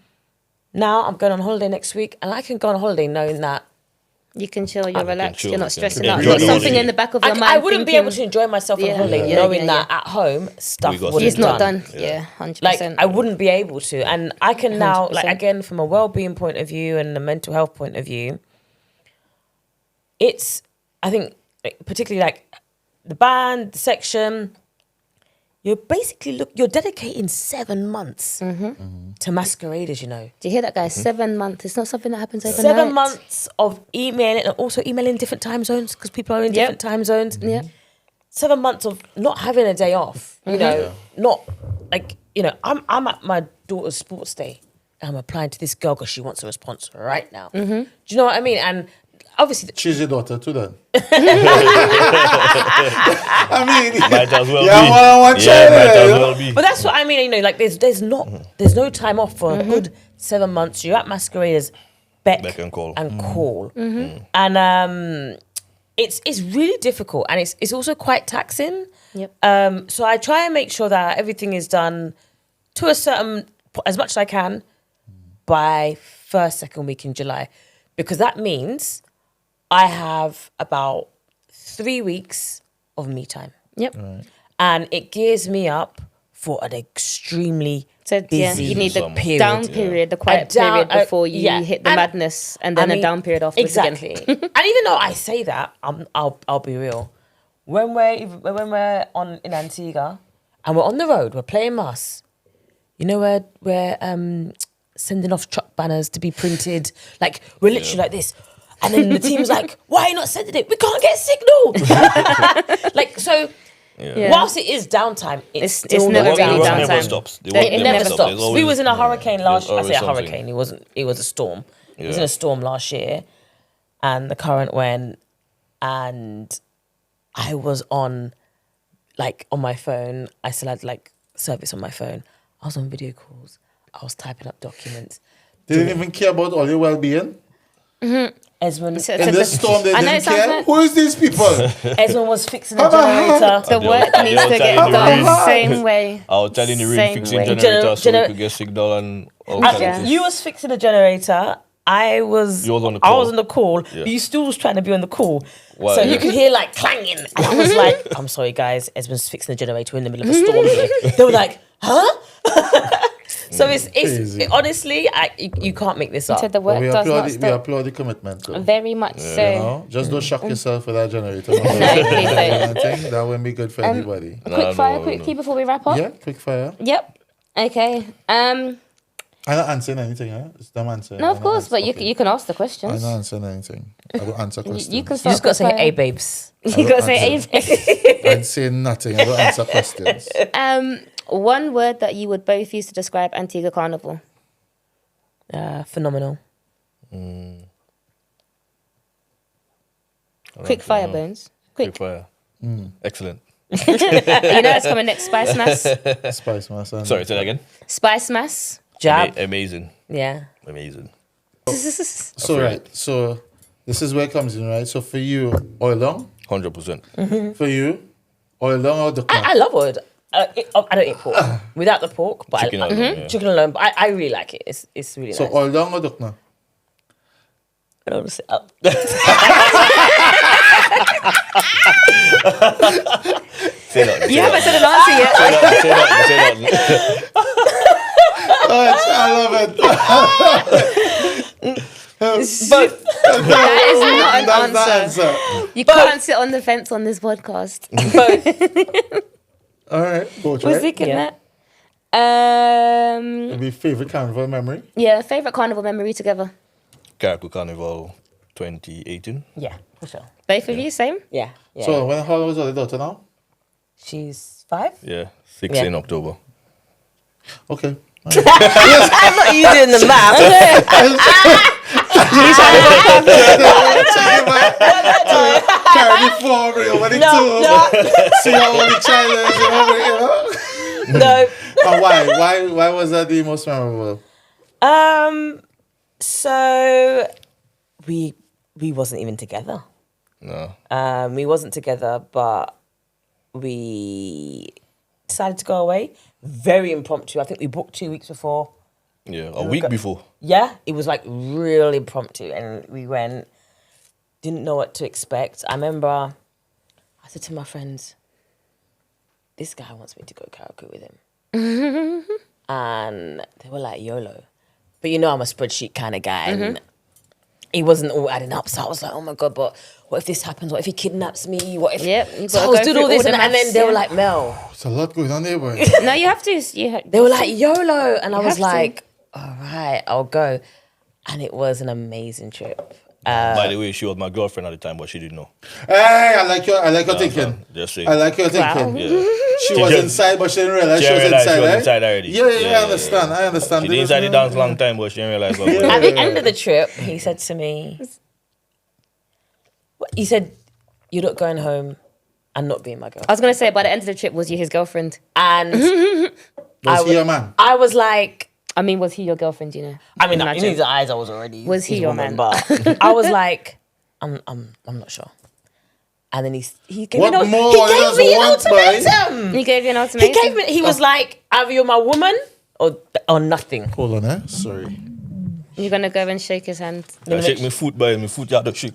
going on holiday next week, and I can go on holiday knowing that You can chill, you're can relaxed, chill, you're you not can stressing enjoy out. the You've got something holiday. in the back of your mind. I wouldn't be able to thinking, enjoy myself on Yeah, holiday yeah, knowing yeah, that at home stuff We got wouldn't it's not done. Yeah. Yeah, 100%. Like I wouldn't be able to, and I can now, like 100%. again, from a well-being point of view and a mental health point of view, it's I think particularly like the band, the section. You're dedicating 7 months to masqueraders. You know, Do you hear that, guys? 7 months. It's not something that happens overnight. 7 months of emailing and also emailing different time zones because people are in different time zones. Yeah. 7 months of not having a day off, you know, not like, you know, I'm at my daughter's sports day. I'm applying to this girl because she wants a response right now. Do you know what I mean? And obviously, She's your daughter too then. I mean, Might as well yeah, be. one Yeah, child, might you as know? well be. but that's what I mean. Like there's no time off for a good 7 months. You're at masqueraders, Beck and call. call, and it's really difficult, and it's also quite taxing. Yep. So I try and make sure that everything is done to a certain, as much as I can, by first, second week in July, because that means I have about 3 weeks of me time. Yep. And it gears me up for an extremely So busy you need the summer. period. down period, the quiet period before you hit the madness, and then a down period afterwards exactly. again. And even though I say that, I'll be real. When we're in Antigua and we're on the road, we're playing mass. You know, we're sending off truck banners to be printed. Like we're literally like this, and then the team's like, "Why are you not sending it? We can't get signal." Like so. Yeah. Whilst it is downtime, it's still never not really The work downtime. downtime. never stops. It never stops. There's We always- was in a hurricane last. I there's say a always hurricane. something. It was a storm. It was Yeah. in a storm last year, and the current went, and I was on my phone. I still had service on my phone. I was on video calls. I was typing up documents. They didn't even care about all your well-being. Esmond, So- In this storm, they I know didn't it sounds care. like- Who is these people? Esmond was fixing the generator. The work They'll needs to tell get you the done reason. same way. I was telling the ring Same fixing way. generator so Gener- we could get signal and all I- kinds of things. You was fixing the generator. I was. You was on the I call. was on the call. Yeah. But you still was trying to be on the call. Well, so yeah. you could hear clanging. And I was like, "I'm sorry, guys. Esmond's fixing the generator in the middle of a storm here." They were like, "Huh?" So it's Crazy. honestly, you can't make this up. So the work We does not we stop. applaud the commitment. Though. Very much so. You know, just don't shock yourself with that generator. No, please don't. That wouldn't be good for anybody. A quick fire no, quickly before we wrap up. Yeah, quick fire. Yep. Okay. I'm not answering anything, huh? It's them answering. No, of I'm not course, but answering. you can ask the I'm questions. not answering anything. I will answer questions. You can You start just got to say, quick "Hey, fire. babes." You got to say I anything. I'd say nothing. I will answer questions. One word that you would both use to describe Antigua Carnival. Phenomenal. Quick fire, Bones. Quick Quick. fire. Excellent. You know it's coming next. Spice Mass. Spice, my son. Sorry, say that again. Spice Mass. Jab. Amazing. Yeah. Amazing. So, right. So, this is where it comes in, right? So, for you, oil long. 100%. For you, oil long or duck I love wood. I don't eat pork without the pork, but Chicken alone, yeah. chicken alone. But I really like it. It's really So, nice. oil long or duck now? I don't want to sit up. Say that. You haven't said an answer yet. Say that. I love it. But That is not an That's the answer. answer. You can't sit on the fence on this podcast. All right. Go We're try. thinking Yeah. that. Maybe favorite carnival memory. Yeah, favorite carnival memory together. Carnival Carnival 2018. yeah, for sure. Both of you, same. Yeah. Yeah. So, when how old is your daughter now? She's 5. Yeah, 6 Yeah. in October. Okay. I'm not using the math. Carry the 4, bring over the 2. See how old the child is, you know? No. And why was that the most memorable? So we wasn't even together. No. We wasn't together, but we decided to go away. Very impromptu. I think we booked 2 weeks before. Yeah, a week before. Yeah, it was real impromptu, and we went. Didn't know what to expect. I remember I said to my friends, "This guy wants me to go karaoke with him," and they were like, "YOLO," but I'm a spreadsheet kind of guy, and he wasn't all adding up. So I was like, "Oh my god!" But what if this happens? What if he kidnaps me? What if? Yep, you So I gotta was go doing through all this, all the and then maths, they were yeah. like, "Mel." There's a lot going on there, boy. No, you have to. They were like, YOLO. And I was have to. like, all right, I'll go. And it was an amazing trip. By the way, she was my girlfriend at the time, but she didn't know. Hey, I like your thinking. Just saying. I like your Wow. thinking. Yeah. She was inside, but she didn't realize she was realized inside, she was right? inside already. Yeah, I understand. I understand. She did inside the dance long time, but she didn't realize what was At going the end of the trip, he said to me, He said, "You're not going home and not being my girl." I was gonna say by the end of the trip, was you his girlfriend? And Was he your man? I was like, I mean, was he your girlfriend? You know. I mean, in Imagine. his eyes, I was already Was he his your woman, man? but I was like, I'm not sure. And then he gave What me an, more he than gave us me an want, boy? ultimatum. He gave you an He ultimatum. gave me. He was like, either you're my woman or nothing. Hold on, sorry. You're gonna go and shake his hand. I shake my foot by my foot out the shake.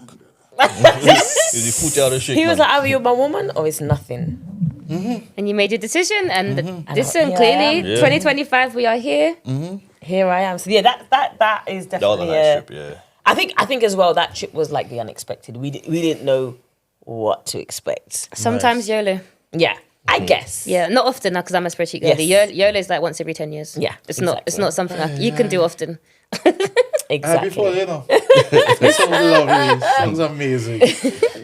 Is the foot out the shake? He was man. like, either you're my woman or it's nothing. And you made your decision. And listen, here I clearly, am. Yeah. 2025, we are here. Here I am. So yeah, that is That was a definitely. nice trip, yeah. I think as well that trip was like the unexpected. We didn't know what to expect. Sometimes Nice. YOLO. Yeah, I guess. Yeah, not often because I'm a spreadsheet girly. Yes. YOLO is like once every 10 years. Yeah, It's not exactly. something you can do often. Exactly. Before, you know. It sounds lovely. Sounds amazing.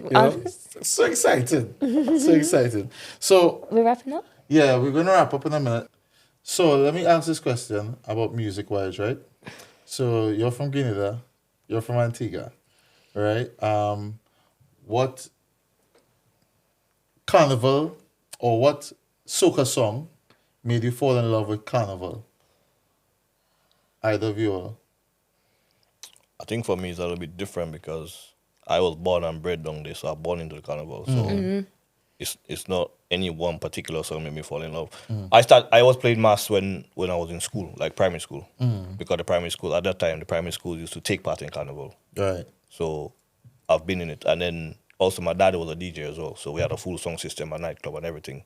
You know? So excited. So excited. So, We're wrapping up. yeah, we're going to wrap up in a minute. So, let me ask this question about music-wise, right? So, you're from Grenada. You're from Antigua, right? What carnival or what soca song made you fall in love with carnival? Either of you all. I think for me it's a little bit different because I was born and bred down there, so I was born into the carnival. So it's not any one particular song made me fall in love. I was playing mass when I was in school, like primary school. Because the primary school at that time, the primary school used to take part in carnival. Right. So I've been in it. And then also my dad was a DJ as well. So we had a full song system, a nightclub and everything.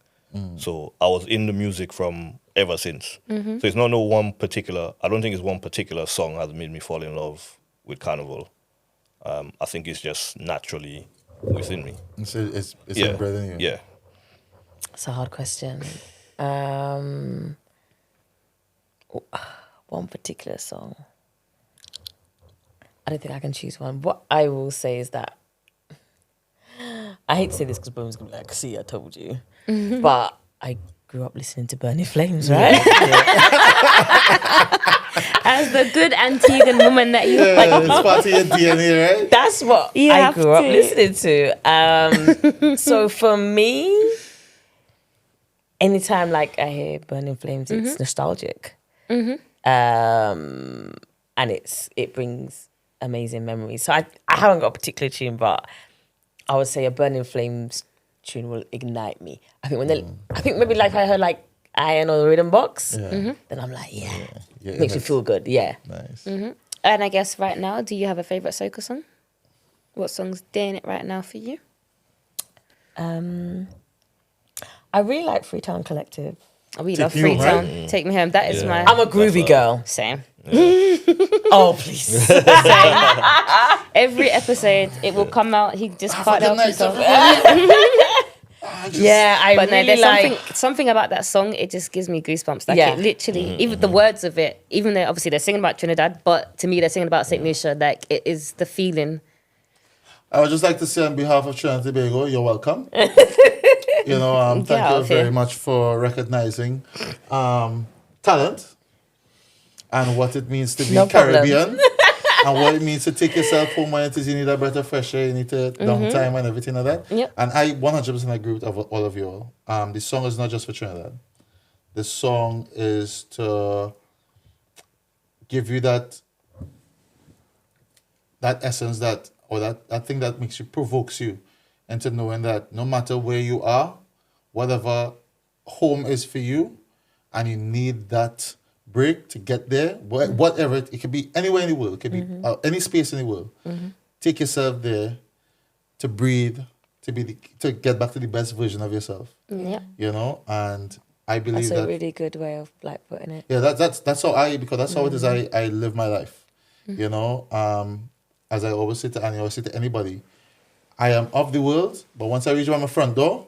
So I was in the music from ever since. So it's not no one particular, I don't think it's one particular song has made me fall in love with carnival. I think it's just naturally within me. It's Yeah. inbred in you. Yeah. It's a hard question. One particular song. I don't think I can choose one. What I will say is that I hate to say this because Boom's gonna be like, "See, I told you," but I grew up listening to Burning Flames, right? As the good Antiguan woman that you are. Yeah, it's part of your DNA, right? That's what You I have grew up to. listening to. So for me, anytime like I hear Burning Flames, it's nostalgic, and it brings amazing memories. So I haven't got a particular tune, but I would say a Burning Flames tune will ignite me. I think I think maybe like I heard like Iron or the Rhythm Box, then I'm like, yeah. Yeah, Makes me nice. feel good, yeah. Nice. And I guess right now, do you have a favourite soca song? What song's doing it right now for you? I really like Freetown Collective. We Take love Me Home, Freetown. right? Take Me Home. That is Yeah. my I'm a groovy girl. same. Oh, please. Every episode, it will come out. He just can't help Nice. himself. Yeah, I But no, really there's like... something about that song. It just gives me goosebumps. Like Yeah. it literally, even the words of it. Even though obviously they're singing about Trinidad, but to me they're singing about Saint Lucia. Like it is the feeling. I would just like to say on behalf of Trinidad and Tobago, you're welcome. You know, Get thank out you of very here. much for recognizing talent and what it means to be No problem. Caribbean and what it means to take yourself home when it is you need a breath of fresh air, you need to downtime and everything like that. Yep. And I 100% agree with all of you all. The song is not just for Trinidad. The song is to give you that essence that thing that makes you, provokes you into knowing that no matter where you are, whatever home is for you, and you need that break to get there, whatever, it could be anywhere in the world, it could be any space in the world. Take yourself there to breathe, to get back to the best version of yourself. Yeah, You know, and I believe That's a that really good way of like putting it. yeah, that's how because that's how it is I live my life. You know, as I always say to Annie, I always say to anybody, I am of the world, but once I reach my front door,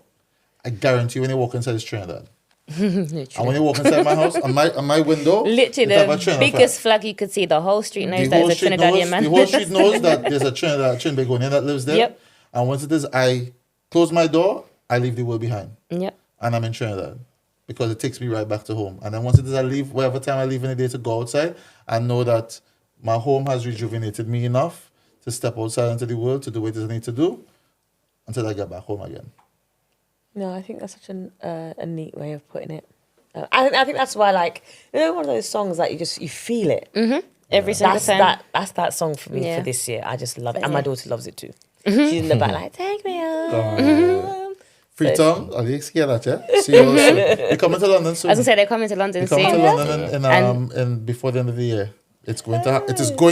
I guarantee when you walk inside it's Trinidad. And when you walk inside my house, on my window, literally it's have a the Trinidad biggest flag you could see. The whole street knows the that whole it's a street Trinidadian knows, man. the whole street knows that there's a Trinbagonian that lives there. Yep. And once it is, I close my door, I leave the world behind. Yep. And I'm in Trinidad because it takes me right back to home. And then once it is, I leave, whatever time I leave in the day to go outside, I know that my home has rejuvenated me enough to step outside into the world to do what it is I need to do. until I get back home again. No, I think that's such a neat way of putting it. I think that's why, like, one of those songs that you feel it. Every single time. That's that song for me Yeah. for this year. I just love it, and Yeah. my daughter loves it too. She's in the back like, take me home. Freetown, are you scared at you? See you soon. You're coming to London soon. I was gonna say they're coming to London You're coming soon. to London in before the end of the year. It is going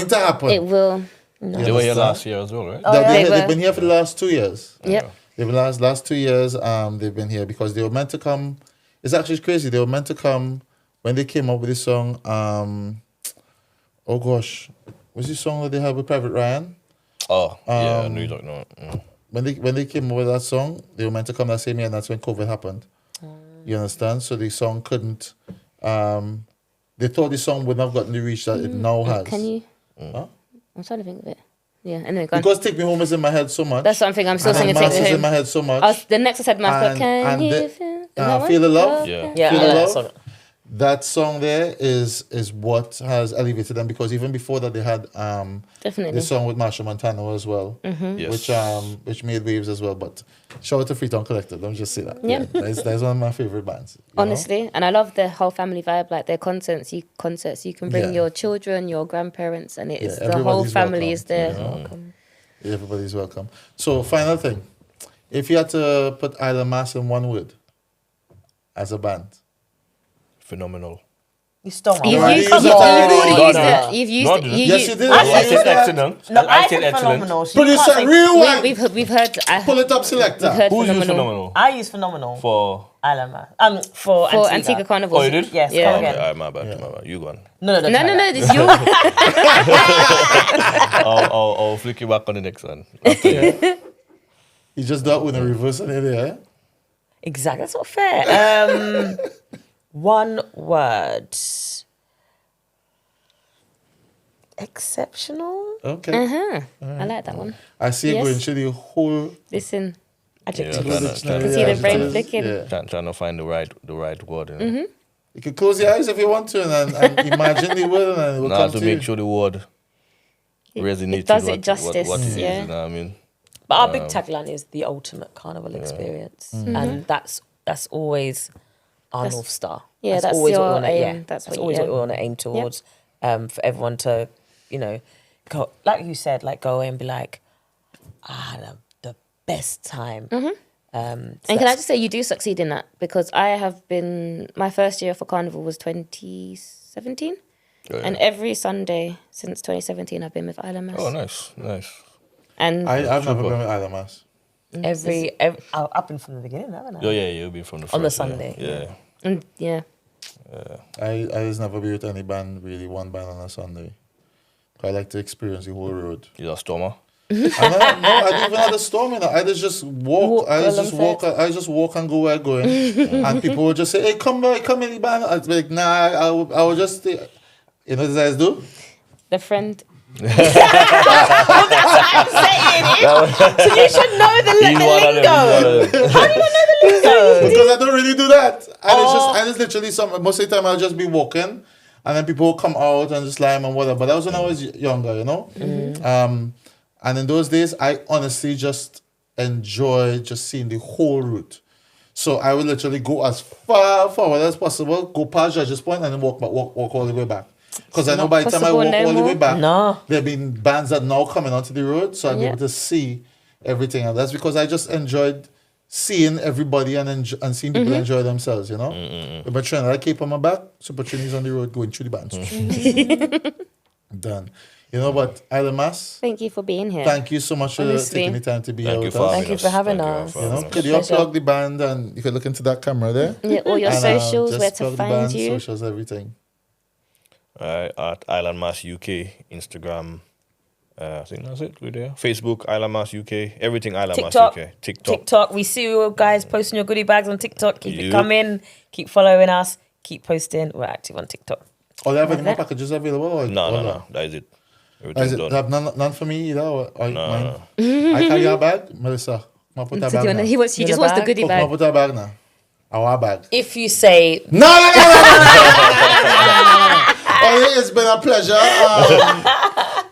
to happen. It will. They were here last year as well, right? They've been here for the last 2 years. Yep. They've been last 2 years. They've been here because they were meant to come. It's actually crazy. They were meant to come when they came up with this song. Oh gosh, what's the song that they have with Private Ryan? Oh, yeah, I knew you don't know. When they came up with that song, they were meant to come that same year, and that's when COVID happened. You understand? So the song couldn't. They thought the song would not have gotten the reach that it now has. Can you? Huh? I'm trying to think of it. Yeah, anyway, go on. Because Take Me Home is in my head so much. That's something I'm still and singing. Mass Take is Me in Home. my head so much. The next I said Mass, but And- can and you the- feel that one? Feel the Love? Yeah. Yeah, Feel I the like that Love? song. That song there is what has elevated them, because even before that they had Definitely. the song with Marsha Montano as well, Yes. which made waves as well. But shout out to Freetown Collective. Let me just say that. Yeah. That's one of my favorite bands. you know? Honestly, and I love the whole family vibe. Like their concerts, you can bring Yeah. your children, your grandparents, and it's Yeah, the whole everybody's family welcome. is there. Everybody's welcome. So final thing, if you had to put Island Mass in one word as a band, Phenomenal. You stole my You've word. used, Come you've on. already No, used no. it. You've used No, it. yes, you did. I You I used said that. excellent. No, I said said excellent. phenomenal. So you Producer, can't say- rewind. We've heard. Pull it up, selector. We've heard Who's used phenomenal phenomenal? I use phenomenal For Island Man. for Antigua. Antigua Carnival. Oh, you did? Yes, Yeah. come Okay, again. all right, my bad. You go on. No, No, try no, that. this is you. I'll flick you back on the next one. After you. You just do that with a reverse on it, yeah? Exactly, that's not fair. One word. Exceptional. Okay. I like that one. I see you Yes. going through the whole Listen, Adjective. Yeah, can see the brain flicking. Yeah. trying to find the right word. You know? You can close your eyes if you want to and imagine the word and it will Now come to to make you. sure the word resonates. it does with it justice, What it is, yeah. you know what I mean? But our big tagline is the ultimate carnival experience, and that's always our North Star. yeah, that's always what we your wanna- aim. That's what always you- what we want to aim towards. For everyone to, go like you said, like go away and be like, I had the best time. And can I just say you do succeed in that, because I have been, my first year for Carnival was 2017, Oh, yeah. and every Sunday since 2017 I've been with Island Mass. Oh, nice. And I've never been with Island Mass. every I've been from the beginning, haven't I? Oh, yeah, you'll be from the On the first, yeah. Sunday. Yeah. and yeah, I just never be with any band, really, one band on a Sunday. I like to experience the whole road. You're a stormer. I don't even have a storm in it. I just walk. I just walk and go where I'm going. And people would just say, "Hey, come in the band." I'd be like, "Nah, I will just stay." You know what these guys do? the friend. So you should know the lingo. Because I don't really do that. And it's literally most of the time I'll just be walking and then people will come out and just lime and whatever. But that was when I was younger, you know? And in those days, I honestly just enjoy just seeing the whole route. So I would literally go as far forward as possible, go past Judge's Point and then walk all the way back. Because I know by the time I possible walk no all the way more? back, No. there have been bands that now coming onto the road, so I'll be Yeah. able to see everything. And that's because I just enjoyed seeing everybody and seeing people enjoy themselves, you know? With my trainer, I keep on my back, Supertrini's on the road going through the bands. Done. You know, but Island Mass, Thank you for being here. thank you so much for Honestly. taking the time to be Thank here you with for us. Thank you for having us. You know, having could you Pleasure. unplug the band and you could look into that camera there? Yeah, all your And, socials, just where to plug the find band, you. socials, everything. At Island Mass UK, Instagram. I think that's it. We're there. Facebook, Island Mass UK. Everything Island TikTok. Mass UK. TikTok. TikTok. We see you guys posting your goodie bags on TikTok. Keep it Yep. coming. Keep following us. Keep posting. We're active on TikTok. Or they have any more packages available? Or, No. That is it. Is Everything's it, done. have none for me either? Or mine? No. I carry a bag, Melissa. Come on, put that So do bag you wanna- now. she You just want a wants the bag? goodie Come on, bag. put that bag now. Our bag. If you say No. Oh, it's been a pleasure.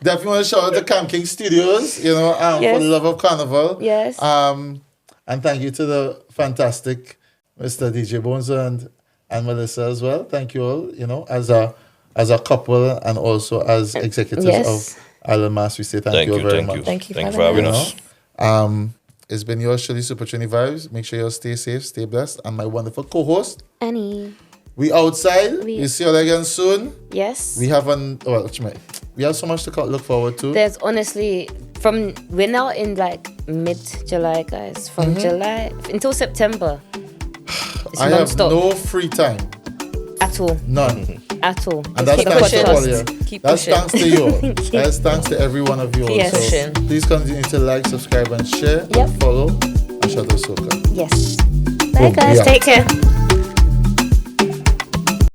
definitely want to shout out to Camp King Studios, you know, for Yes. the love of carnival. Yes. And thank you to the fantastic Mr. DJ Bones and Melissa as well. Thank you all, you know, as a couple and also as executives Yes. of Island Mass. We say thank you all very much. Thank you for having having us. It's been yours truly, Supertrini Vibes. Make sure you all stay safe, stay blessed. And my wonderful co-host, Annie. we outside. We- We see you all again soon. Yes. We have we have so much to look forward to. There's honestly we're now in like mid-July, guys. From July until September. It's I have non-stop no free time. at all. None. At all. And that's Keep thanks to pushing. all you. Keep That's pushing. thanks to you. That's thanks to every one of you. Yes. So Pushing. please continue to like, subscribe, and share. Yep. And follow A Shot of Soca. Yes. Bye, Boom, guys. yeah. Take care.